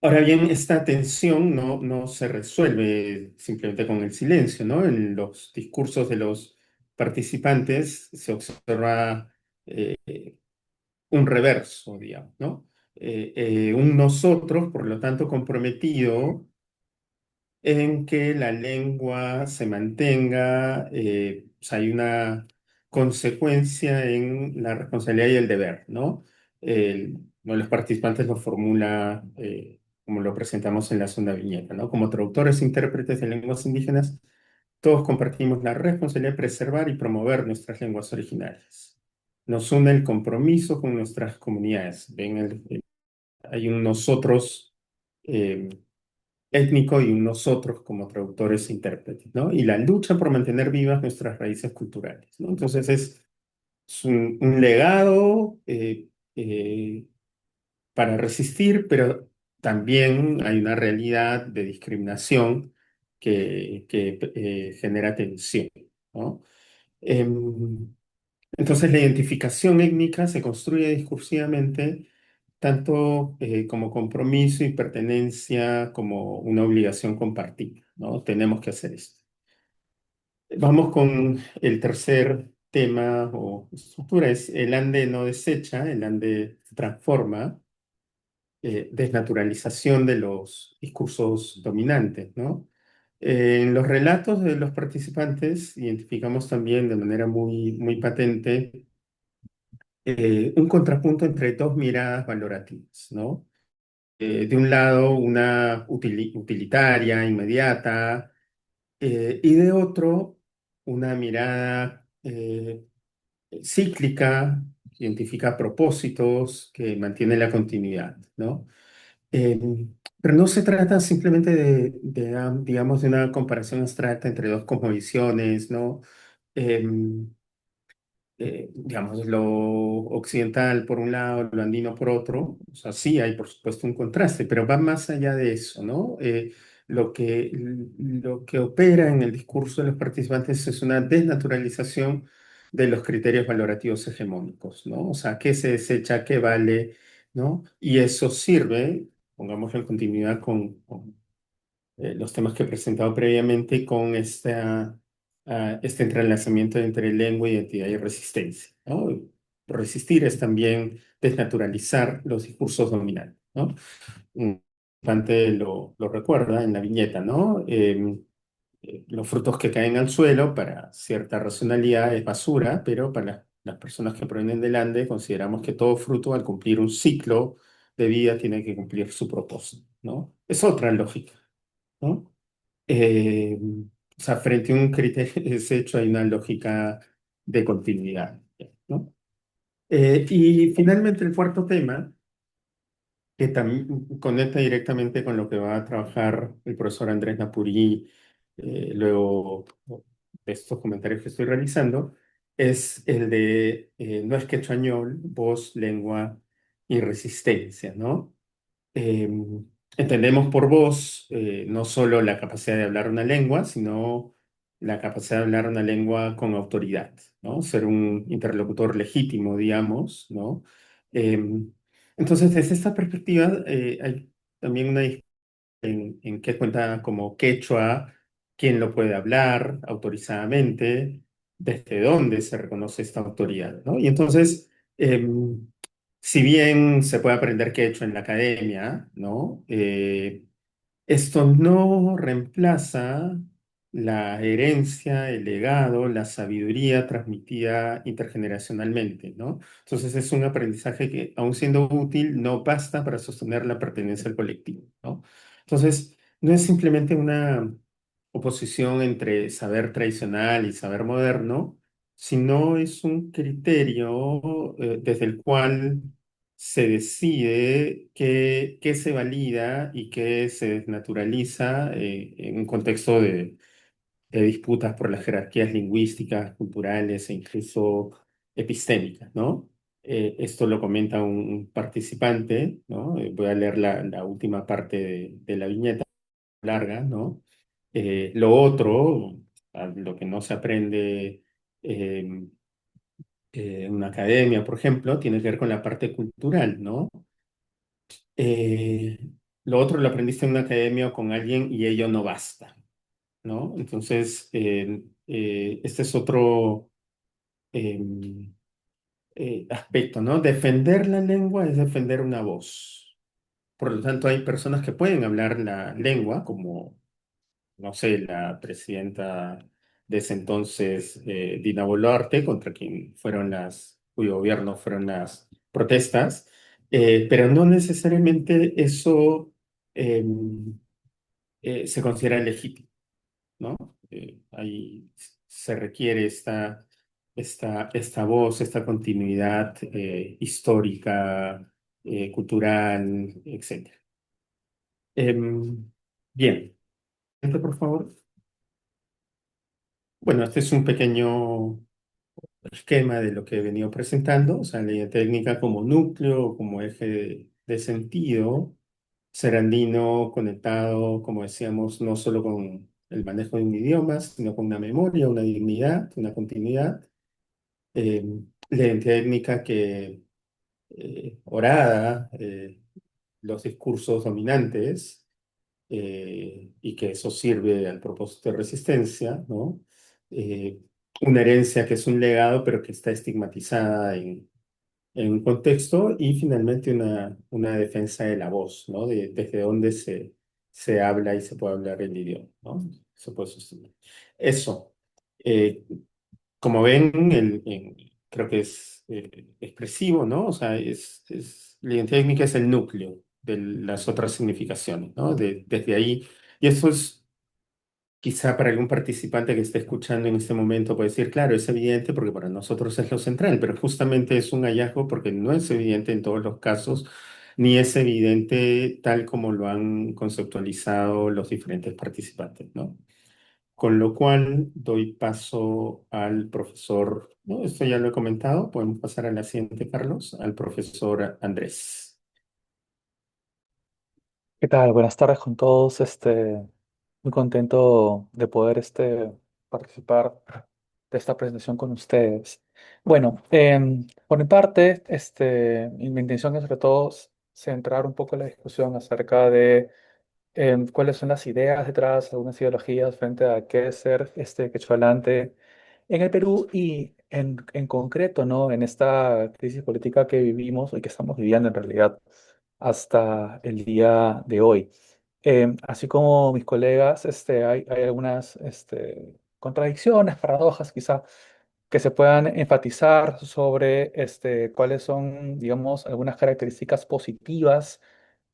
Ahora bien, esta tensión no se resuelve simplemente con el silencio, ¿no? En los discursos de los participantes se observa eh, un reverso, digamos, ¿no? Un nosotros, por lo tanto, comprometido en que la lengua se mantenga, o sea, hay una consecuencia en la responsabilidad y el deber, ¿no? Uno de los participantes lo formula como lo presentamos en la segunda viñeta, ¿no? Como traductores e intérpretes de lenguas indígenas, todos compartimos la responsabilidad de preservar y promover nuestras lenguas originarias. Nos une el compromiso con nuestras comunidades. Ven, hay un nosotros eh, étnico y un nosotros como traductores e intérpretes, ¿no? Y la lucha por mantener vivas nuestras raíces culturales, ¿no? Entonces es un legado para resistir, pero también hay una realidad de discriminación que genera tensión, ¿no? Em, entonces, la identificación étnica se construye discursivamente tanto como compromiso y pertenencia como una obligación compartida, ¿no? Tenemos que hacer esto. Vamos con el tercer tema o estructura, es el ande no desecha, el ande transforma, desnaturalización de los discursos dominantes, ¿no? En los relatos de los participantes identificamos también de manera muy patente un contrapunto entre dos miradas valorativas, ¿no? De un lado, una utilitaria, inmediata, y de otro, una mirada cíclica, que identifica propósitos, que mantiene la continuidad, ¿no? Eh, pero no se trata simplemente digamos, de una comparación abstracta entre dos cosmovisiones, ¿no? Em, digamos, lo occidental por un lado, lo andino por otro. O sea, sí hay, por supuesto, un contraste, pero va más allá de eso, ¿no? Lo que opera en el discurso de los participantes es una desnaturalización de los criterios valorativos hegemónicos, ¿no? O sea, qué se desecha, qué vale, ¿no? Y eso sirve, pongámoslo en continuidad los temas que he presentado previamente con este entrelazamiento entre lengua, identidad y resistencia, ¿no? Resistir es también desnaturalizar los discursos dominantes, ¿no? Un Dante lo recuerda en la viñeta, ¿no? Los frutos que caen al suelo para cierta racionalidad es basura, pero para las personas que provienen del Ande consideramos que todo fruto al cumplir un ciclo de vida tiene que cumplir su propósito, ¿no? Es otra lógica, ¿no? O sea, frente a un criterio ese hecho hay una lógica de continuidad, ¿no? Y finalmente el cuarto tema, que también conecta directamente con lo que va a trabajar el profesor Andrés Napurí, luego de estos comentarios que estoy realizando, es el de no es quechuañol, voz, lengua y resistencia, ¿no? Eh, Entendemos por voz no solo la capacidad de hablar una lengua, sino la capacidad de hablar una lengua con autoridad, ¿no? Ser un interlocutor legítimo, digamos, ¿no? Eh, entonces, desde esta perspectiva, hay también una discusión en qué cuenta como quechua, quién lo puede hablar autorizadamente, desde dónde se reconoce esta autoridad, ¿no? Y entonces, si bien se puede aprender quechua en la academia, ¿no? Esto no reemplaza la herencia, el legado, la sabiduría transmitida intergeneracionalmente, ¿no? Entonces es un aprendizaje que, aun siendo útil, no basta para sostener la pertenencia al colectivo, ¿no? Entonces, no es simplemente una oposición entre saber tradicional y saber moderno, sino es un criterio desde el cual se decide qué se valida y qué se desnaturaliza en un contexto de disputas por las jerarquías lingüísticas, culturales e incluso epistémicas, ¿no? Esto lo comenta un participante, ¿no? Voy a leer la última parte de la viñeta larga, ¿no? Lo otro, lo que no se aprende eh, en una academia, por ejemplo, tiene que ver con la parte cultural, ¿no? Eh, lo otro lo aprendiste en una academia o con alguien y ello no basta, ¿no? Entonces, este es otro eh, aspecto, ¿no? Defender la lengua es defender una voz. Por lo tanto, hay personas que pueden hablar la lengua, como, no sé, la presidenta de ese entonces, Dina Boluarte, contra quien cuyo gobierno fueron las protestas, pero no necesariamente eso eh, se considera legítimo, ¿no? Ahí se requiere esta voz, esta continuidad histórica, cultural, etc. Bien, gente, por favor. Bueno, este es un pequeño esquema de lo que he venido presentando, o sea, la idea técnica como núcleo, como eje de sentido, Serandino conectado, como decíamos, no solo con el manejo de un idioma, sino con una memoria, una dignidad, una continuidad. Eh, la identidad étnica que orada los discursos dominantes y que eso sirve al propósito de resistencia, ¿no? Eh, una herencia que es un legado, pero que está estigmatizada en un contexto y finalmente una defensa de la voz, ¿no? Desde dónde se habla y se puede hablar el idioma, ¿no? Se puede sostener. Eso. Eh, Como ven, creo que es expresivo, ¿no? O sea, la identidad étnica es el núcleo de las otras significaciones, ¿no? Desde ahí, y eso es quizá para algún participante que esté escuchando en este momento puede decir, claro, es evidente porque para nosotros es lo central, pero justamente es un hallazgo porque no es evidente en todos los casos, ni es evidente tal como lo han conceptualizado los diferentes participantes, ¿no? Con lo cual doy paso al profesor, ¿no? Esto ya lo he comentado, podemos pasar a la siguiente, Carlos, al profesor Andrés. ¿Qué tal? Buenas tardes con todos. Muy contento de poder participar de esta presentación con ustedes. Bueno, por mi parte, mi intención es sobre todo centrar un poco la discusión acerca de cuáles son las ideas detrás, algunas ideologías frente a qué es ser quechohablante en el Perú y en concreto, ¿no? En esta crisis política que vivimos y que estamos viviendo en realidad hasta el día de hoy. Así como mis colegas, hay algunas contradicciones, paradojas quizá, que se puedan enfatizar sobre cuáles son, digamos, algunas características positivas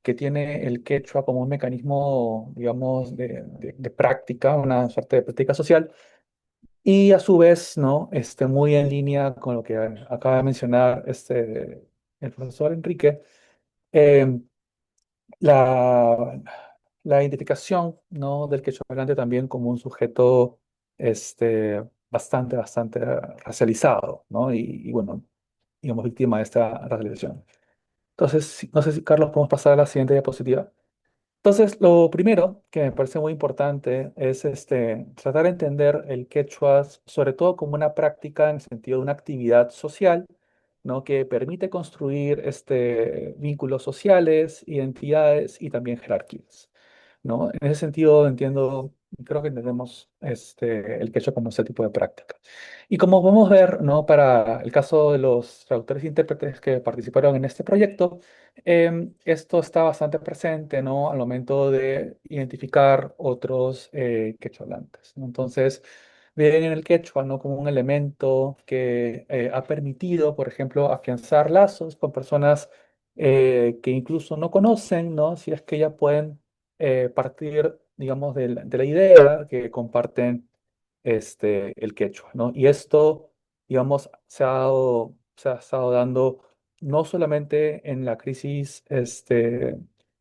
que tiene el quechua como un mecanismo, digamos, de práctica, una suerte de práctica social, y a su vez, ¿no? Muy en línea con lo que acaba de mencionar el profesor Enrique, eh, la, la identificación, ¿no? del quechua hablante también como un sujeto bastante racializado, ¿no? Y bueno, digamos, víctima de esta racialización. Entonces, no sé si, Carlos, podemos pasar a la siguiente diapositiva. Entonces, lo primero que me parece muy importante es tratar de entender el quechua, sobre todo como una práctica en el sentido de una actividad social, ¿no? que permite construir vínculos sociales, identidades y también jerarquías. ¿No? En ese sentido, creo que entendemos el quechua como ese tipo de práctica. Y como podemos ver, ¿no? Para el caso de los traductores e intérpretes que participaron en este proyecto, esto está bastante presente, ¿no? Al momento de identificar otros quechohablantes, ¿no? Entonces, ven en el quechua, ¿no? como un elemento que ha permitido, por ejemplo, afianzar lazos con personas que incluso no conocen, ¿no? Si es que ya pueden partir, digamos, de la idea que comparten el quechua, ¿no? Y esto, digamos, se ha estado dando no solamente en la crisis,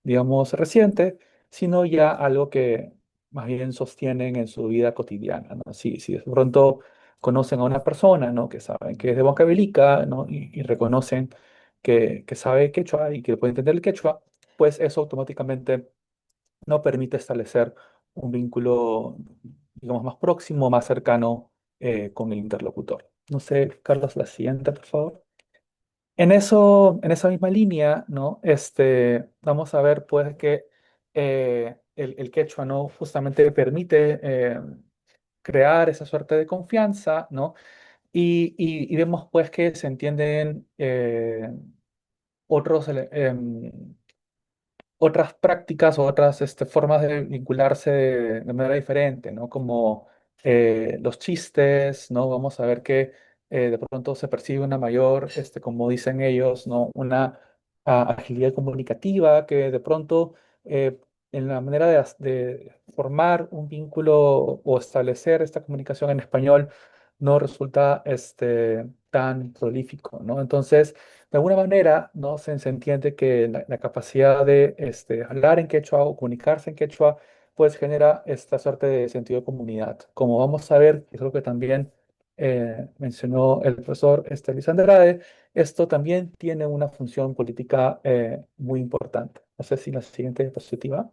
digamos, reciente, sino ya algo que más bien sostienen en su vida cotidiana, ¿no? Si de pronto conocen a una persona, ¿no? que saben que es de Huancavelica, ¿no? y reconocen que sabe quechua y que puede entender el quechua, pues eso automáticamente no permite establecer un vínculo, digamos, más próximo, más cercano con el interlocutor. No sé, Carlos, la siguiente, por favor. En esa misma línea, ¿no? Vamos a ver, pues, que el quechua, ¿no? Justamente permite crear esa suerte de confianza, ¿no? Y vemos, pues, que se entienden otros, otras prácticas o otras formas de vincularse de manera diferente, ¿no? Como los chistes, ¿no? Vamos a ver que de pronto se percibe una mayor, como dicen ellos, ¿no? Una agilidad comunicativa que de pronto en la manera de formar un vínculo o establecer esta comunicación en español no resulta tan prolífico, ¿no? Entonces, de alguna manera, ¿no? se entiende que la capacidad de hablar en quechua o comunicarse en quechua, pues genera esta suerte de sentido de comunidad. Como vamos a ver, que es lo que también mencionó el profesor Luis Andrade, esto también tiene una función política muy importante. No sé si la siguiente diapositiva.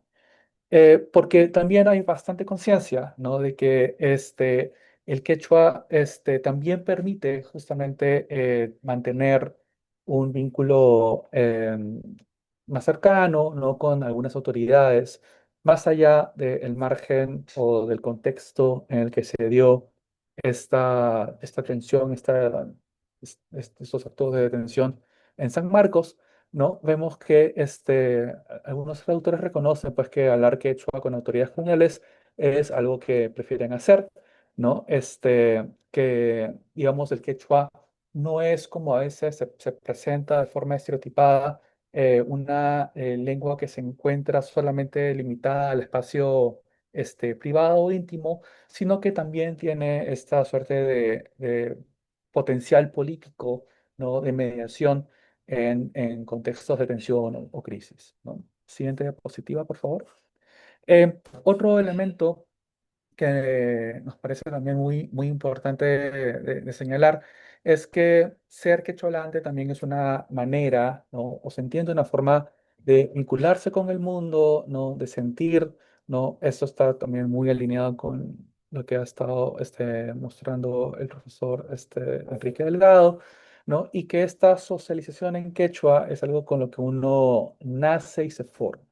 Porque también hay bastante conciencia, ¿no? de que el quechua también permite justamente mantener un vínculo más cercano, ¿no? con algunas autoridades, más allá del margen o del contexto en el que se dio esta tensión, estos actos de detención en San Marcos. ¿No? Vemos que algunos traductores reconocen pues, que hablar quechua con autoridades coloniales es algo que prefieren hacer, ¿no? Que, digamos, el quechua no es como a veces se presenta de forma estereotipada, una lengua que se encuentra solamente limitada al espacio privado o íntimo, sino que también tiene esta suerte de potencial político, ¿no? de mediación en contextos de tensión o crisis, ¿no? Siguiente diapositiva, por favor. Otro elemento que nos parece también muy importante de señalar es que ser quecholante también es una manera, ¿no? o se entiende una forma de vincularse con el mundo, ¿no? de sentir, ¿no? Esto está también muy alineado con lo que ha estado mostrando el profesor Enrique Delgado, ¿no? Y que esta socialización en quechua es algo con lo que uno nace y se forma,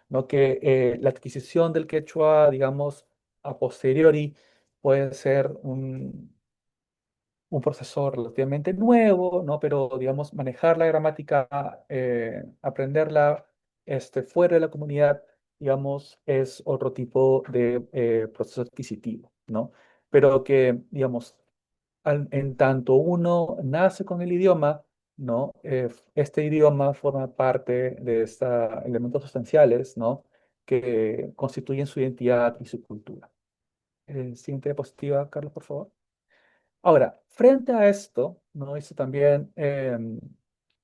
¿no? Que la adquisición del quechua, digamos, a posteriori puede ser un proceso relativamente nuevo, ¿no? Pero, digamos, manejar la gramática, aprenderla fuera de la comunidad, digamos, es otro tipo de proceso adquisitivo, ¿no? Pero que, digamos, en tanto uno nace con el idioma, ¿no? Este idioma forma parte de estos elementos sustanciales, ¿no? Que constituyen su identidad y su cultura. Siguiente diapositiva, Carlos, por favor. Ahora, frente a esto, ¿no? Esto también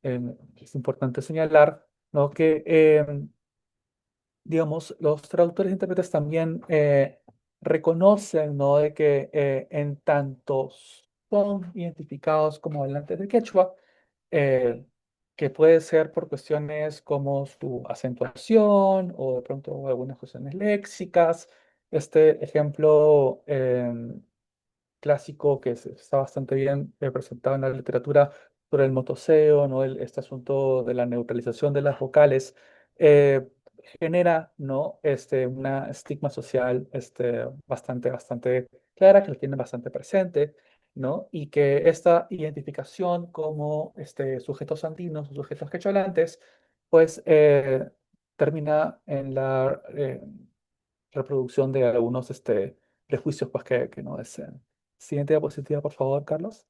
es importante señalar, ¿no? Que, digamos, los traductores e intérpretes también reconocen, ¿no? De que en tanto son identificados como hablantes de quechua, eh, que puede ser por cuestiones como su acentuación o de pronto algunas cuestiones léxicas. Este ejemplo clásico que está bastante bien representado en la literatura sobre el motoseo, ¿no? Este asunto de la neutralización de las vocales, eh, genera, ¿no? Una estigma social bastante clara, que lo tiene bastante presente, ¿no? Y que esta identificación como sujetos andinos o sujetos quecholantes, pues termina en la reproducción de algunos prejuicios pues, que no desean. Siguiente diapositiva, por favor, Carlos.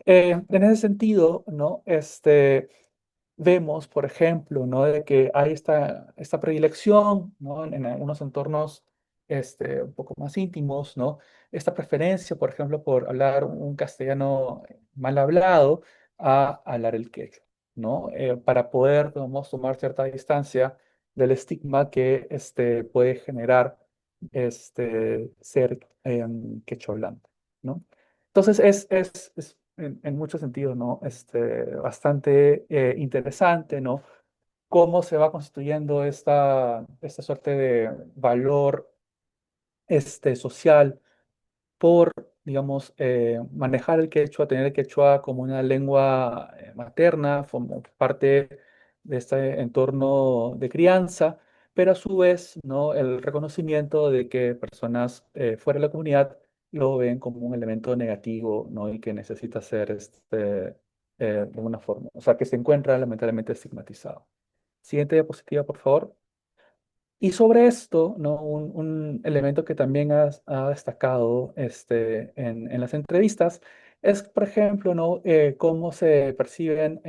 En ese sentido, ¿no? Vemos, por ejemplo, ¿no? De que hay esta predilección, ¿no? En algunos entornos un poco más íntimos, ¿no? Esta preferencia, por ejemplo, por hablar un castellano mal hablado a hablar el quechua, ¿no? Para poder, digamos, tomar cierta distancia del estigma que puede generar ser quechua hablante, ¿no? Entonces es en muchos sentidos, ¿no? Bastante interesante, ¿no? Cómo se va constituyendo esta suerte de valor social por, digamos, manejar el quechua, tener el quechua como una lengua materna, como parte de este entorno de crianza, pero a su vez, ¿no? El reconocimiento de que personas fuera de la comunidad lo ven como un elemento negativo, ¿no? Y que necesita ser de alguna forma, o sea, que se encuentra lamentablemente estigmatizado. Siguiente diapositiva, por favor. Y sobre esto, ¿no? Un elemento que también ha destacado en las entrevistas es, por ejemplo, ¿no? Cómo se perciben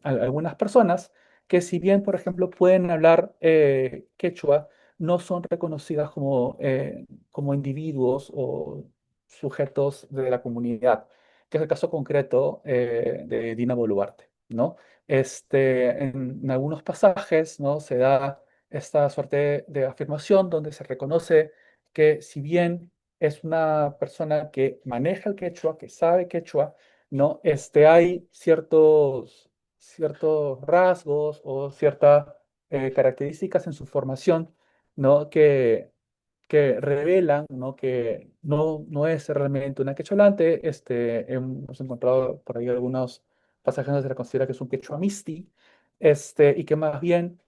algunas personas que si bien, por ejemplo, pueden hablar quechua, no son reconocidas como individuos o sujetos de la comunidad, que es el caso concreto de Dina Boluarte, ¿no? En algunos pasajes, ¿no? Se da esta suerte de afirmación donde se reconoce que si bien es una persona que maneja el quechua, que sabe quechua, ¿no? Hay ciertos rasgos o ciertas características en su formación, ¿no? Que revelan, ¿no? Que no es realmente una quecholante. Hemos encontrado por ahí algunos pasajes donde se le considera que es un quechua misti, y que más bien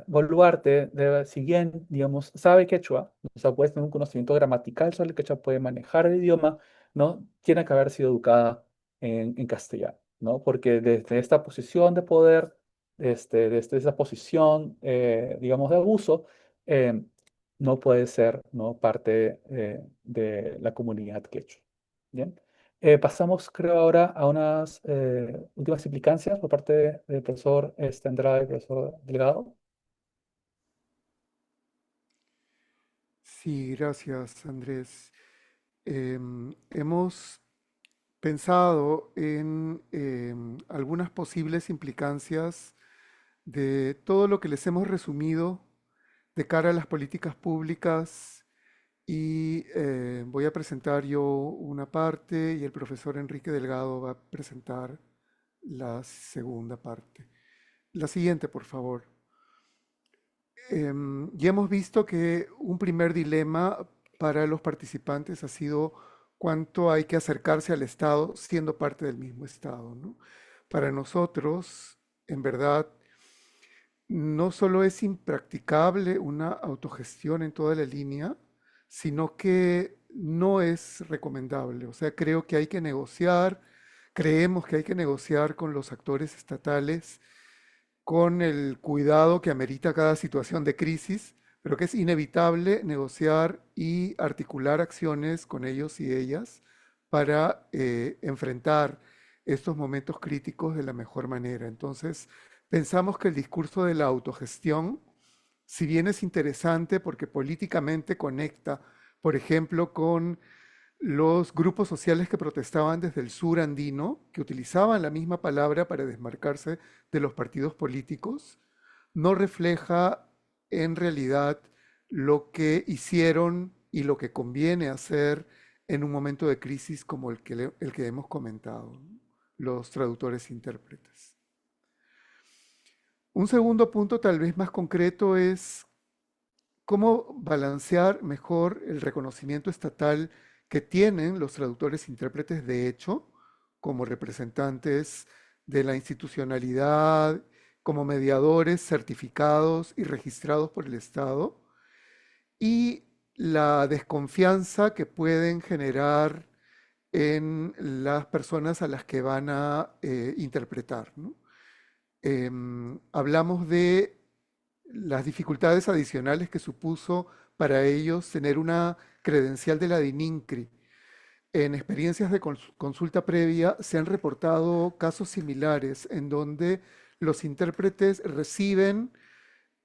Boluarte, si bien, digamos, sabe quechua, o sea, puede tener un conocimiento gramatical sobre el quechua, puede manejar el idioma, ¿no? Tiene que haber sido educada en castellano, ¿no? Porque desde esta posición de poder, desde esa posición, digamos, de abuso, eh, no puede ser, ¿no? Parte de la comunidad quechua. ¿Bien? Pasamos, creo, ahora a unas últimas implicancias por parte del profesor Andrade y profesor Delgado. Sí, gracias, Andrés. Hemos pensado en algunas posibles implicancias de todo lo que les hemos resumido de cara a las políticas públicas y voy a presentar yo una parte y el profesor Enrique Delgado va a presentar la segunda parte. La siguiente, por favor. Ya hemos visto que un primer dilema para los participantes ha sido cuánto hay que acercarse al Estado siendo parte del mismo Estado, ¿no? Para nosotros, en verdad, no solo es impracticable una autogestión en toda la línea, sino que no es recomendable. O sea, creo que hay que negociar, creemos que hay que negociar con los actores estatales con el cuidado que amerita cada situación de crisis, pero que es inevitable negociar y articular acciones con ellos y ellas para enfrentar estos momentos críticos de la mejor manera. Entonces, pensamos que el discurso de la autogestión, si bien es interesante porque políticamente conecta, por ejemplo, con los grupos sociales que protestaban desde el sur andino, que utilizaban la misma palabra para desmarcarse de los partidos políticos, no refleja en realidad lo que hicieron y lo que conviene hacer en un momento de crisis como el que hemos comentado, ¿no? Los traductores e intérpretes. Un segundo punto tal vez más concreto es cómo balancear mejor el reconocimiento estatal que tienen los traductores e intérpretes de hecho como representantes de la institucionalidad, como mediadores certificados y registrados por el Estado, y la desconfianza que pueden generar en las personas a las que van a interpretar, ¿no? Hablamos de las dificultades adicionales que supuso para ellos tener una credencial de la DININCRI. En experiencias de consulta previa se han reportado casos similares en donde los intérpretes reciben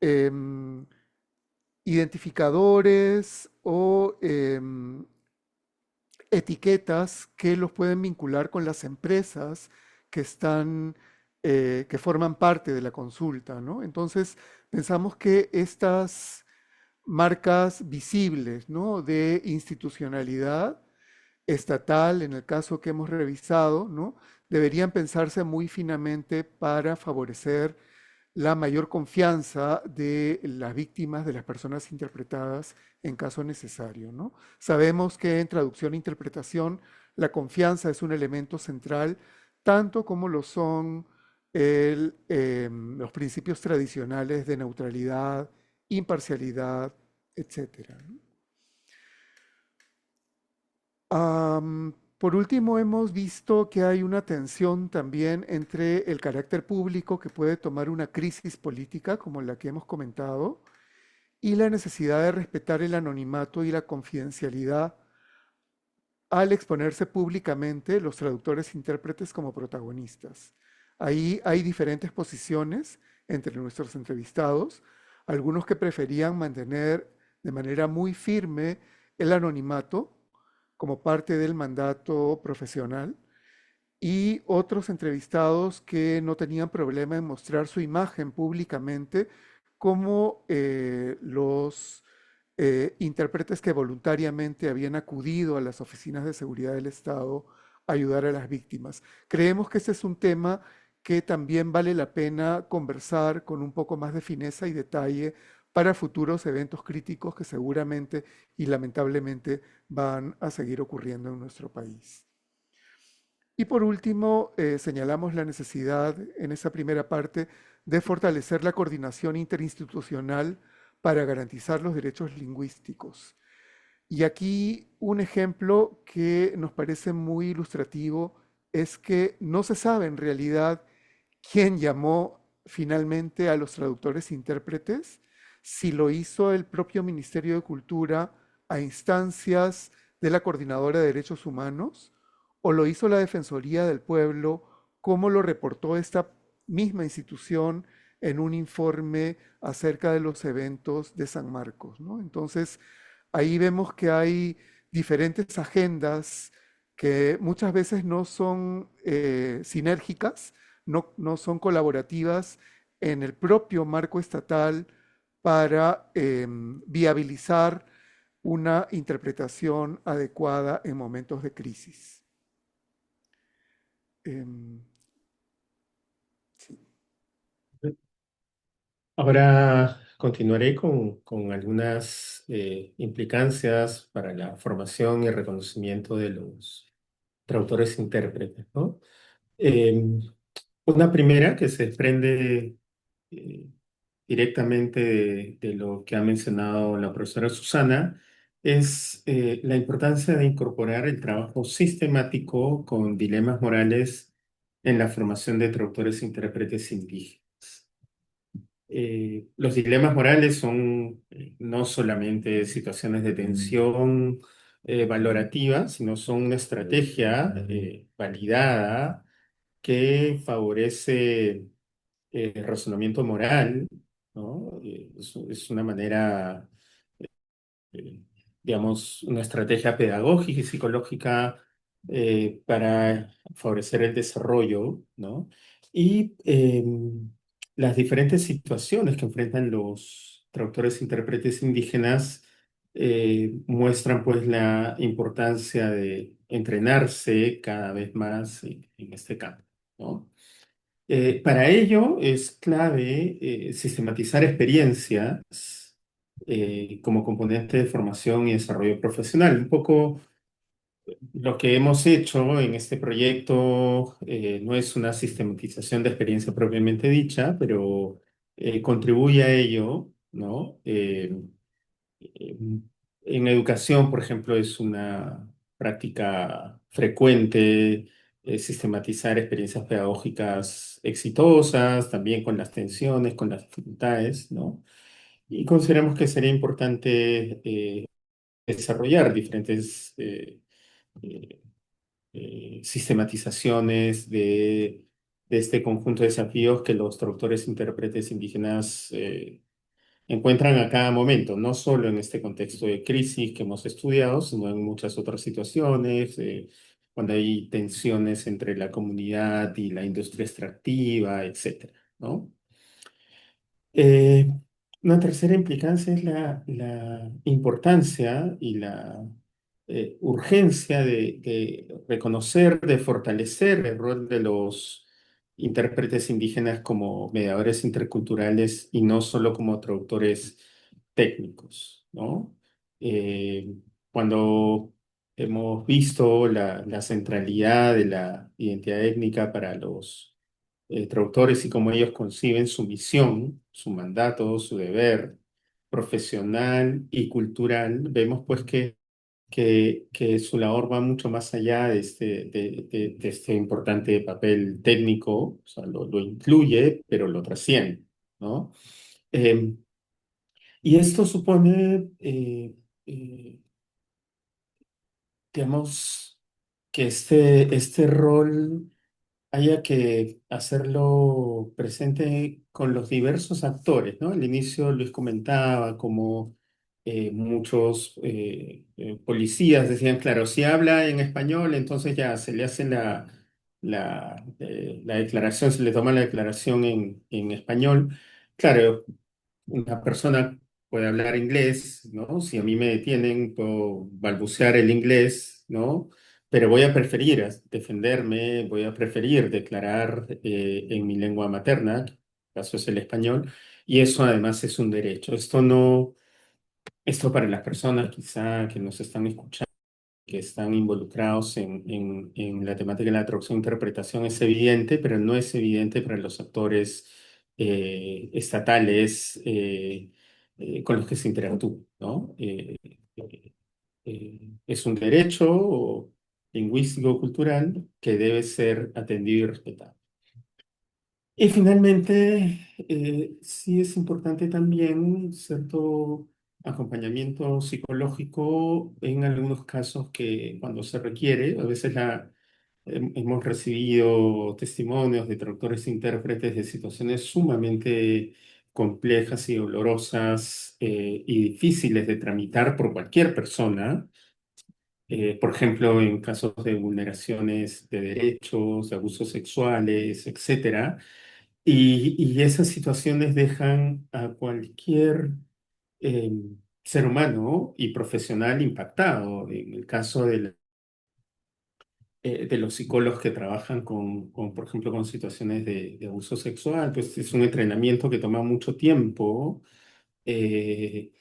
em, identificadores o etiquetas que los pueden vincular con las empresas que están, que forman parte de la consulta, ¿no? Entonces, pensamos que estas marcas visibles, ¿no? De institucionalidad estatal, en el caso que hemos revisado, ¿no? Deberían pensarse muy finamente para favorecer la mayor confianza de las víctimas, de las personas interpretadas en caso necesario, ¿no? Sabemos que en traducción e interpretación la confianza es un elemento central, tanto como lo son los principios tradicionales de neutralidad, imparcialidad, etcétera, ¿no? Por último, hemos visto que hay una tensión también entre el carácter público que puede tomar una crisis política, como la que hemos comentado, y la necesidad de respetar el anonimato y la confidencialidad al exponerse públicamente los traductores e intérpretes como protagonistas. Ahí hay diferentes posiciones entre nuestros entrevistados, algunos que preferían mantener de manera muy firme el anonimato como parte del mandato profesional y otros entrevistados que no tenían problema en mostrar su imagen públicamente como los intérpretes que voluntariamente habían acudido a las oficinas de seguridad del Estado a ayudar a las víctimas. Creemos que este es un tema que también vale la pena conversar con un poco más de fineza y detalle para futuros eventos críticos que seguramente y lamentablemente van a seguir ocurriendo en nuestro país. Y por último, señalamos la necesidad en esa primera parte de fortalecer la coordinación interinstitucional para garantizar los derechos lingüísticos. Y aquí un ejemplo que nos parece muy ilustrativo es que no se sabe en realidad quién llamó finalmente a los traductores e intérpretes, si lo hizo el propio Ministerio de Cultura a instancias de la Coordinadora de Derechos Humanos o lo hizo la Defensoría del Pueblo, como lo reportó esta misma institución en un informe acerca de los eventos de San Marcos, ¿no? Entonces, ahí vemos que hay diferentes agendas que muchas veces no son sinérgicas, no son colaborativas en el propio marco estatal para viabilizar una interpretación adecuada en momentos de crisis. Em, sí. Ahora continuaré con algunas implicancias para la formación y reconocimiento de los traductores e intérpretes, ¿no? Em, una primera que se desprende eh, directamente de lo que ha mencionado la profesora Susana es la importancia de incorporar el trabajo sistemático con dilemas morales en la formación de traductores e intérpretes indígenas. Los dilemas morales son no solamente situaciones de tensión valorativa, sino son una estrategia validada que favorece el razonamiento moral, ¿no? Es una manera, eh, digamos, una estrategia pedagógica y psicológica para favorecer el desarrollo, ¿no? Y las diferentes situaciones que enfrentan los traductores e intérpretes indígenas muestran pues la importancia de entrenarse cada vez más en este campo, ¿no? Para ello es clave sistematizar experiencias como componente de formación y desarrollo profesional. Un poco lo que hemos hecho en este proyecto no es una sistematización de experiencia propiamente dicha, pero contribuye a ello, ¿no? En educación, por ejemplo, es una práctica frecuente sistematizar experiencias pedagógicas exitosas, también con las tensiones, con las dificultades, ¿no? Y consideramos que sería importante desarrollar diferentes eh, sistematizaciones de este conjunto de desafíos que los traductores e intérpretes indígenas encuentran a cada momento, no solo en este contexto de crisis que hemos estudiado, sino en muchas otras situaciones, cuando hay tensiones entre la comunidad y la industria extractiva, etcétera, ¿no? Eh, una tercera implicancia es la importancia y la urgencia de reconocer, de fortalecer el rol de los intérpretes indígenas como mediadores interculturales y no solo como traductores técnicos, ¿no? Eh, cuando hemos visto la centralidad de la identidad étnica para los traductores y cómo ellos conciben su misión, su mandato, su deber profesional y cultural, vemos pues que su labor va mucho más allá de este importante papel técnico, o sea, lo incluye, pero lo trasciende, ¿no? Eh, y esto supone, digamos, que este rol haya que hacerlo presente con los diversos actores, ¿no? Al inicio Luis comentaba como muchos policías decían, claro, si habla en español, entonces ya se le hace la declaración, se le toma la declaración en español. Claro, una persona puede hablar inglés, ¿no? Si a mí me detienen, puedo balbucear el inglés, ¿no? Pero voy a preferir defenderme, voy a preferir declarar en mi lengua materna, que en este caso es el español, y eso además es un derecho. Esto para las personas quizá que nos están escuchando, que están involucrados en la temática de la traducción e interpretación es evidente, pero no es evidente para los actores estatales con los que se interactúa, ¿no? Es un derecho lingüístico-cultural que debe ser atendido y respetado. Y finalmente, sí es importante también cierto acompañamiento psicológico en algunos casos que cuando se requiere, a veces hemos recibido testimonios de traductores e intérpretes de situaciones sumamente complejas y dolorosas y difíciles de tramitar por cualquier persona. Por ejemplo, en casos de vulneraciones de derechos, de abusos sexuales, etcétera. Y esas situaciones dejan a cualquier eh, ser humano y profesional impactado. En el caso de los psicólogos que trabajan por ejemplo, con situaciones de abuso sexual, pues es un entrenamiento que toma mucho tiempo. eh,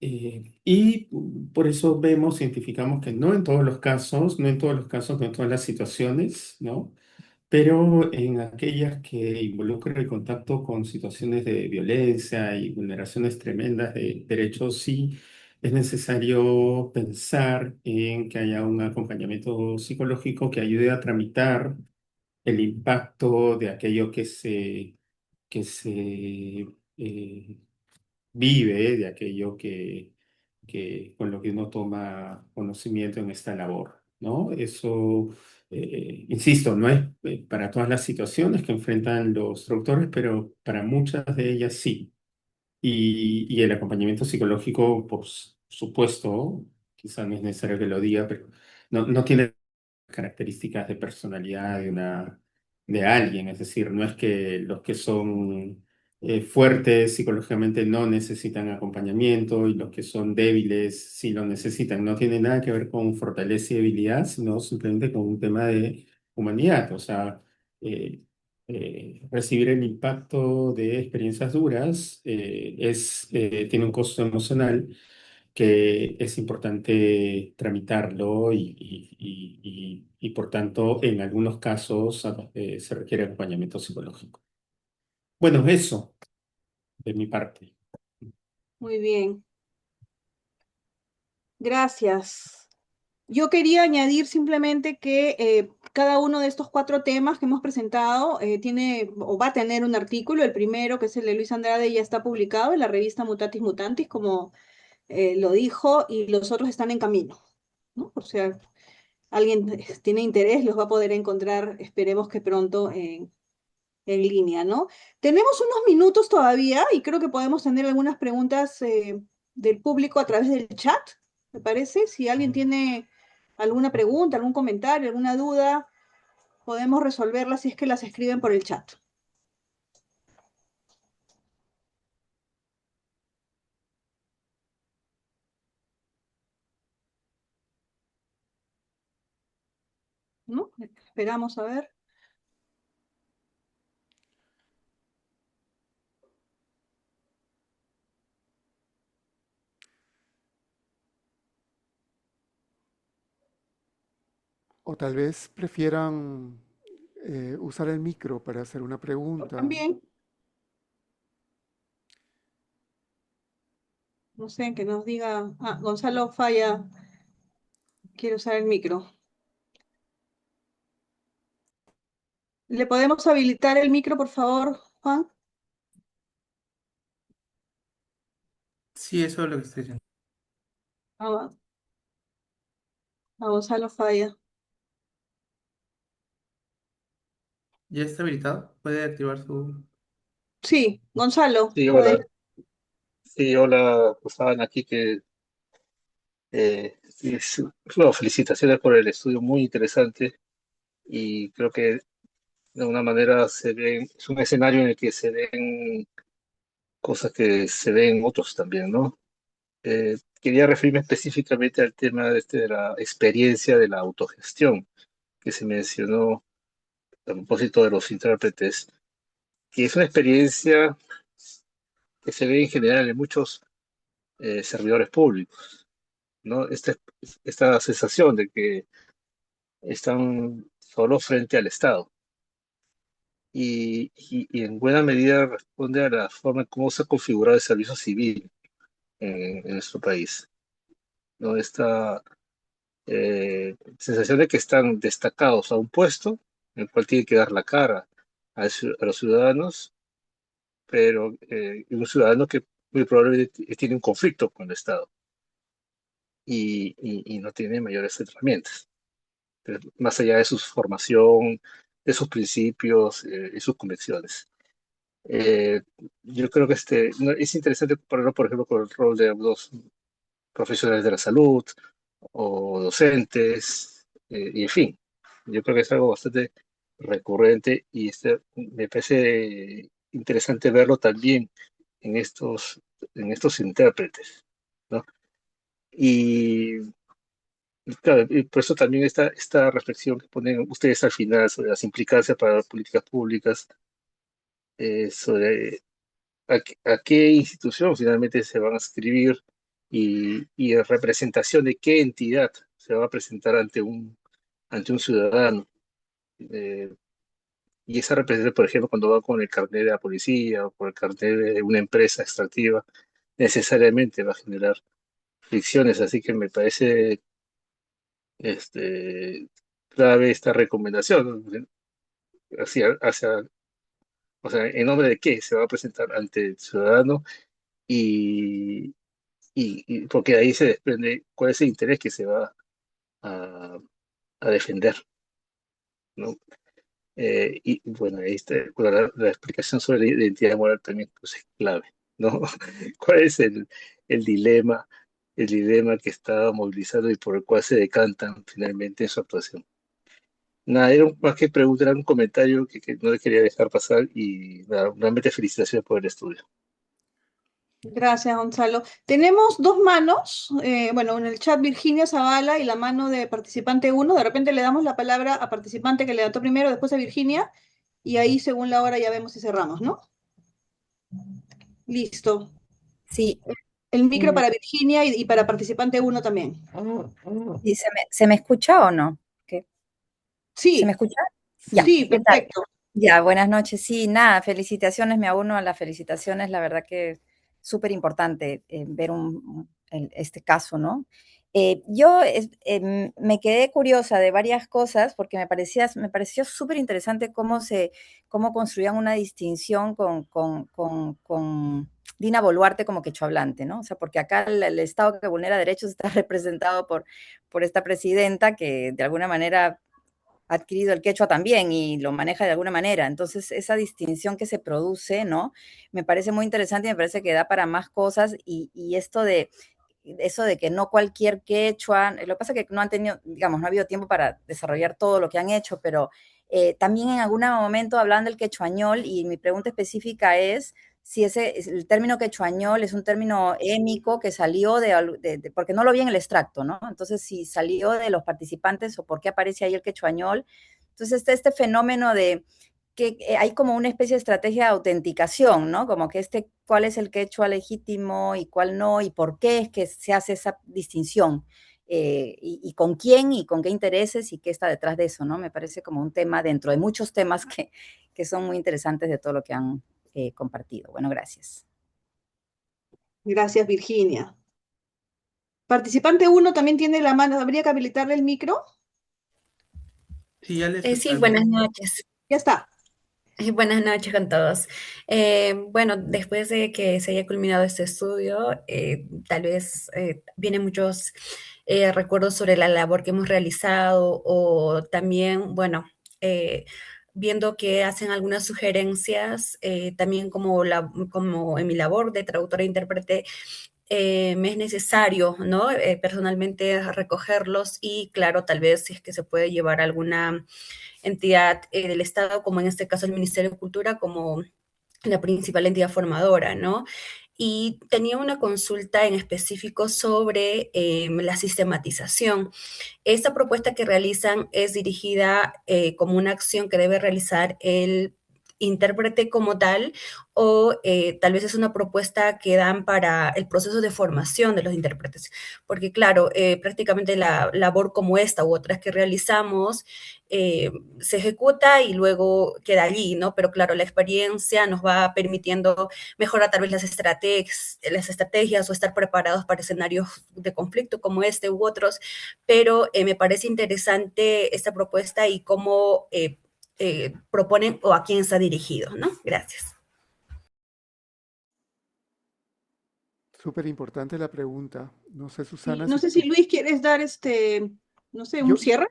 Y por eso vemos, identificamos que no en todos los casos, no en todos los casos, no en todas las situaciones, ¿no? Pero en aquellas que involucran el contacto con situaciones de violencia y vulneraciones tremendas de derechos, sí es necesario pensar en que haya un acompañamiento psicológico que ayude a tramitar el impacto de aquello que se vive, de aquello con lo que uno toma conocimiento en esta labor, ¿no? Eso, insisto, no es para todas las situaciones que enfrentan los traductores, pero para muchas de ellas sí. Y el acompañamiento psicológico, por supuesto, quizá no es necesario que lo diga, pero no tiene características de personalidad de alguien, es decir, no es que los que son fuertes psicológicamente no necesitan acompañamiento y los que son débiles sí lo necesitan. No tiene nada que ver con fortaleza y debilidad, sino simplemente con un tema de humanidad, o sea, eh, recibir el impacto de experiencias duras tiene un costo emocional que es importante tramitarlo y, por tanto, en algunos casos se requiere acompañamiento psicológico. Bueno, eso de mi parte. Muy bien, gracias. Yo quería añadir simplemente que cada uno de estos 4 temas que hemos presentado tiene o va a tener un artículo. El primero, que es el de Luis Andrade, ya está publicado en la revista Mutatis Mutantis, como lo dijo, y los otros están en camino, ¿no? O sea, alguien tiene interés, los va a poder encontrar, esperemos que pronto en línea, ¿no? Tenemos unos minutos todavía y creo que podemos tener algunas preguntas del público a través del chat, ¿me parece? Si alguien tiene alguna pregunta, algún comentario, alguna duda, podemos resolverlas si es que las escriben por el chat. ¿No? Esperamos a ver. O tal vez prefieran usar el micro para hacer una pregunta. También, no sé, que nos diga, Gonzalo Falla quiere usar el micro. ¿Le podemos habilitar el micro, por favor, Juan? Sí, eso es lo que estoy diciendo. A, a Gonzalo Falla. ¿Ya está habilitado? ¿Puede activar su...? Sí, Gonzalo, Sí, hola. adelante. Sí, hola, pues estaban aquí bueno, felicitaciones por el estudio muy interesante y creo que de alguna manera es un escenario en el que se ven cosas que se ven en otros también, ¿no? Quería referirme específicamente al tema de la experiencia de la autogestión que se mencionó a propósito de los intérpretes, que es una experiencia que se ve en general en muchos servidores públicos, ¿no? Esta sensación de que están solo frente al Estado y en buena medida responde a la forma en cómo se ha configurado el servicio civil en nuestro país, ¿no? Esta sensación de que están destacados a un puesto en el cual tienen que dar la cara a los ciudadanos, pero un ciudadano que muy probablemente tiene un conflicto con el Estado y no tiene mayores herramientas. Más allá de su formación, de sus principios y sus convicciones. Eh, yo creo que no, es interesante compararlo, por ejemplo, con el rol de los profesionales de la salud o docentes, y en fin, yo creo que es algo bastante recurrente y me parece interesante verlo también en estos intérpretes, ¿no? Y claro, y por eso también esta reflexión que ponen ustedes al final sobre las implicancias para las políticas públicas, sobre a qué institución finalmente se van a escribir y en representación de qué entidad se va a presentar ante un ciudadano. Eh, y esa representación, por ejemplo, cuando va con el carnet de la policía o con el carnet de una empresa extractiva, necesariamente va a generar fricciones, así que me parece este, clave esta recomendación, ¿no? O sea, en nombre de qué se va a presentar ante el ciudadano y, y porque de ahí se desprende cuál es el interés que se va a, a defender, ¿no? Y bueno, ahí está, bueno, la explicación sobre la identidad moral también pues, es clave, ¿no? ¿Cuál es el dilema que está movilizado y por el cual se decantan finalmente en su actuación? Nada, era más que preguntar, era un comentario que no le quería dejar pasar y nada, nuevamente felicitaciones por el estudio. Gracias, Gonzalo. Tenemos dos manos, bueno, en el chat Virginia Zavala y la mano de participante uno. De repente le damos la palabra a participante que levantó primero, después a Virginia, y ahí según la hora ya vemos si cerramos, ¿no? Listo. Sí, El micro mm, para Virginia y para participante uno también. ¿y se me escucha o no? ¿Qué? ¿Se me Sí, escucha? Ya, Sí, sí, ¿qué tal? perfecto. Ya, buenas noches. Sí, nada, felicitaciones, me uno a las felicitaciones. La verdad que es súper importante ver este caso, ¿no? Me quedé curiosa de varias cosas porque me pareció súper interesante cómo construían una distinción con Dina Boluarte como quechua hablante, ¿no? O sea, porque acá el Estado que vulnera derechos está representado por esta presidenta que de alguna manera ha adquirido el quechua también y lo maneja de alguna manera. Entonces, esa distinción que se produce, ¿no? Me parece muy interesante y me parece que da para más cosas y eso de que no cualquier quechua, lo que pasa es que no han tenido, digamos, no ha habido tiempo para desarrollar todo lo que han hecho, pero también en algún momento hablan del quechuañol y mi pregunta específica es si el término quechuañol es un término émico que salió porque no lo vi en el extracto, ¿no? Entonces, si salió de los participantes o por qué aparece ahí el quechuañol. Entonces, este fenómeno de que hay como una especie de estrategia de autenticación, ¿no? Como que cuál es el quechua legítimo y cuál no, y por qué es que se hace esa distinción, y con quién y con qué intereses y qué está detrás de eso, ¿no? Me parece como un tema dentro de muchos temas que son muy interesantes de todo lo que han compartido. Bueno, gracias. Gracias, Virginia. Participante uno también tiene la mano, habría que habilitarle el micro. Sí, ya le Sí, escuchamos. buenas noches. Ya está. Buenas noches con todos. Bueno, después de que se haya culminado este estudio, tal vez vienen muchos recuerdos sobre la labor que hemos realizado o también, bueno, eh, viendo que hacen algunas sugerencias, también como en mi labor de traductora e intérprete, me es necesario, ¿no? Personalmente recogerlos y, claro, tal vez si es que se puede llevar alguna entidad del Estado, como en este caso el Ministerio de Cultura, como la principal entidad formadora, ¿no? Y tenía una consulta en específico sobre la sistematización. Esta propuesta que realizan es dirigida como una acción que debe realizar el intérprete como tal o tal vez es una propuesta que dan para el proceso de formación de los intérpretes, porque claro, prácticamente la labor como esta u otras que realizamos eh, se ejecuta y luego queda allí, ¿no? Pero claro, la experiencia nos va permitiendo mejorar tal vez las estrategias o estar preparados para escenarios de conflicto como este u otros, pero me parece interesante esta propuesta y cómo proponen o a quién está dirigido, ¿no? Gracias. súper importante la pregunta. No sé, Y Susana, no si sé si tú... Luis quieres dar no sé, un Yo, cierre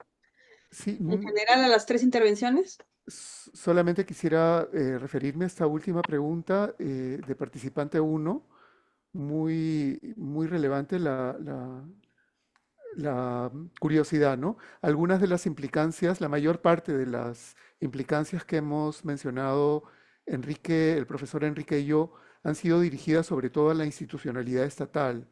sí, en general a las tres intervenciones. solamente quisiera referirme a esta última pregunta de participante uno, muy relevante la curiosidad, ¿no? Algunas de las implicancias, la mayor parte de las implicancias que hemos mencionado Enrique, el profesor Enrique y yo, han sido dirigidas sobre todo a la institucionalidad estatal,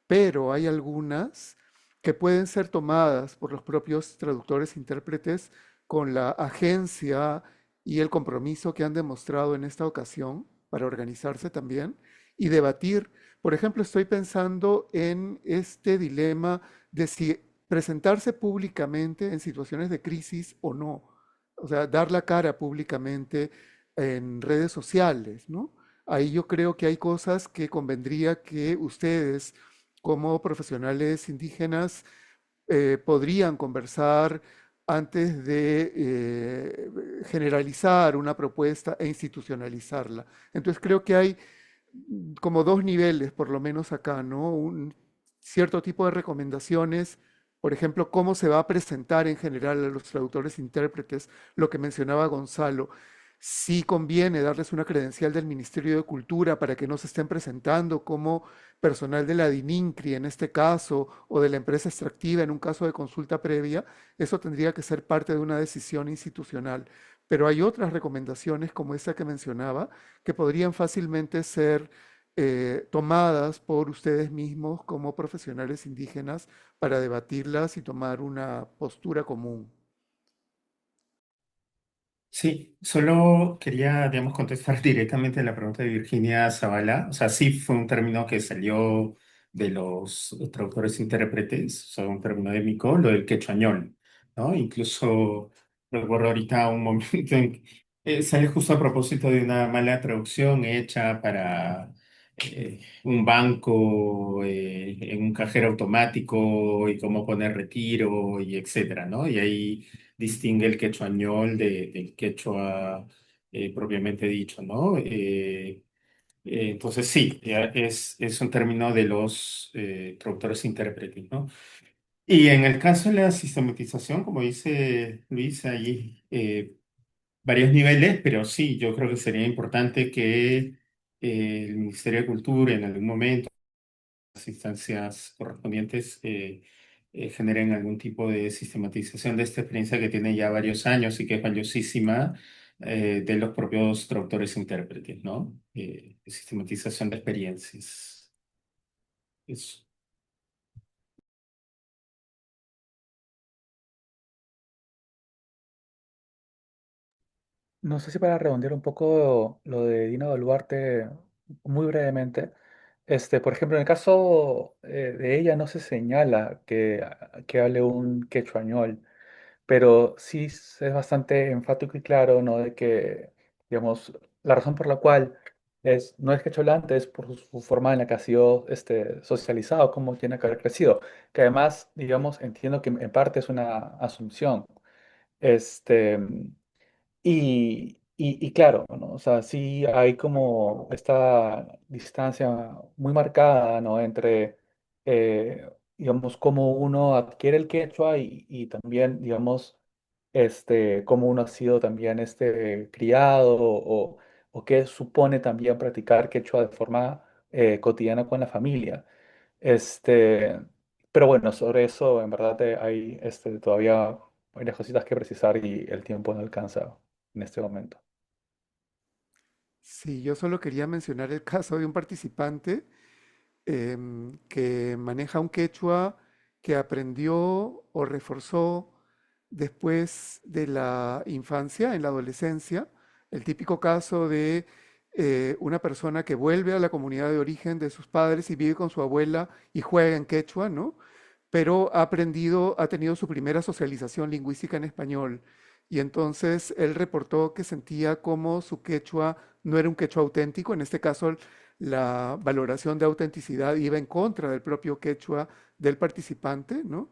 pero hay algunas que pueden ser tomadas por los propios traductores e intérpretes con la agencia y el compromiso que han demostrado en esta ocasión para organizarse también y debatir Por ejemplo, estoy pensando en este dilema de si presentarse públicamente en situaciones de crisis o no. O sea, dar la cara públicamente en redes sociales, ¿no? Ahí yo creo que hay cosas que convendría que ustedes, como profesionales indígenas, podrían conversar antes de generalizar una propuesta e institucionalizarla. Entonces creo que hay como dos niveles, por lo menos acá, ¿no? Un cierto tipo de recomendaciones, por ejemplo, cómo se va a presentar en general a los traductores e intérpretes, lo que mencionaba Gonzalo. Sí conviene darles una credencial del Ministerio de Cultura para que no se estén presentando como personal de la DININCRI en este caso, o de la empresa extractiva en un caso de consulta previa. Eso tendría que ser parte de una decisión institucional. Pero hay otras recomendaciones como esa que mencionaba, que podrían fácilmente ser tomadas por ustedes mismos como profesionales indígenas para debatirlas y tomar una postura común. Sí, solo quería, digamos, contestar directamente a la pregunta de Virginia Zavala. O sea, sí fue un término que salió de los traductores intérpretes, o sea, un término édmico, lo del quechuañol, ¿no? Incluso recuerdo ahorita un momento en que sale justo a propósito de una mala traducción hecha para un banco, en un cajero automático y cómo poner retiro y etcétera, ¿no? Y ahí distingue el quechuañol del quechua propiamente dicho, ¿no? Entonces sí, ya es un término de los traductores intérpretes, ¿no? Y en el caso de la sistematización, como dice Luis, hay varios niveles, pero sí, yo creo que sería importante que el Ministerio de Cultura en algún momento, las instancias correspondientes, generen algún tipo de sistematización de esta experiencia que tiene ya varios años y que es valiosísima, de los propios traductores e intérpretes, ¿no? Sistematización de experiencias. Eso. No sé si para redondear un poco lo de Dina Boluarte muy brevemente, por ejemplo, en el caso de ella no se señala que hable un quechuañol, pero sí es bastante enfático y claro, ¿no? De que, digamos, la razón por la cual no es quecholante es por su forma en la que ha sido socializado, cómo tiene que haber crecido, que además, digamos, entiendo que en parte es una asunción. Este, y claro, ¿no? O sea, sí hay como esta distancia muy marcada, ¿no? Entre, digamos, cómo uno adquiere el quechua y también, digamos, cómo uno ha sido también criado o qué supone también practicar quechua de forma cotidiana con la familia. Este, pero bueno, sobre eso en verdad hay todavía varias cositas que precisar y el tiempo no alcanza en este momento. Sí, yo solo quería mencionar el caso de un participante que maneja un quechua que aprendió o reforzó después de la infancia, en la adolescencia, el típico caso de una persona que vuelve a la comunidad de origen de sus padres y vive con su abuela y juega en quechua, ¿no? Pero ha aprendido, ha tenido su primera socialización lingüística en español. Y entonces él reportó que sentía como su quechua no era un quechua auténtico, en este caso la valoración de autenticidad iba en contra del propio quechua del participante, ¿no?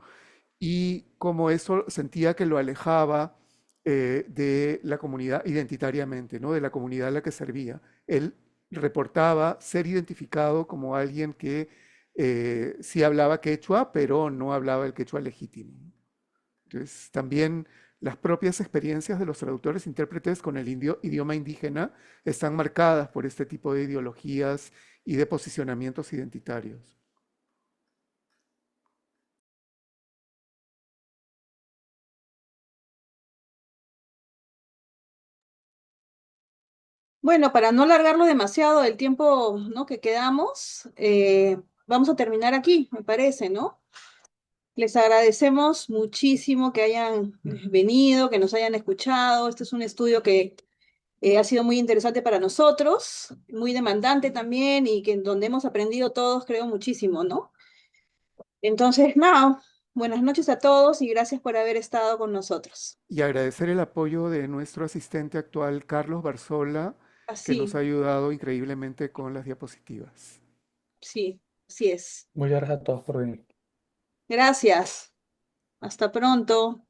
Y como eso sentía que lo alejaba de la comunidad identitariamente, ¿no? De la comunidad a la que servía. Él reportaba ser identificado como alguien que sí hablaba quechua, pero no hablaba el quechua legítimo. Entonces, también las propias experiencias de los traductores e intérpretes con el idioma indígena están marcadas por este tipo de ideologías y de posicionamientos identitarios. Bueno, para no alargarlo demasiado el tiempo, ¿no? que quedamos, vamos a terminar aquí, me parece, ¿no? Les agradecemos muchísimo que hayan venido, que nos hayan escuchado. Este es un estudio que Ha sido muy interesante para nosotros, muy demandante también y que en donde hemos aprendido todos, creo, muchísimo, ¿no? Entonces, nada, buenas noches a todos y gracias por haber estado con nosotros. Y agradecer el apoyo de nuestro asistente actual, Carlos Barzola, que nos Así, ha ayudado increíblemente con las diapositivas. sí, así es. Muchas gracias a todos por venir. Gracias. Hasta pronto.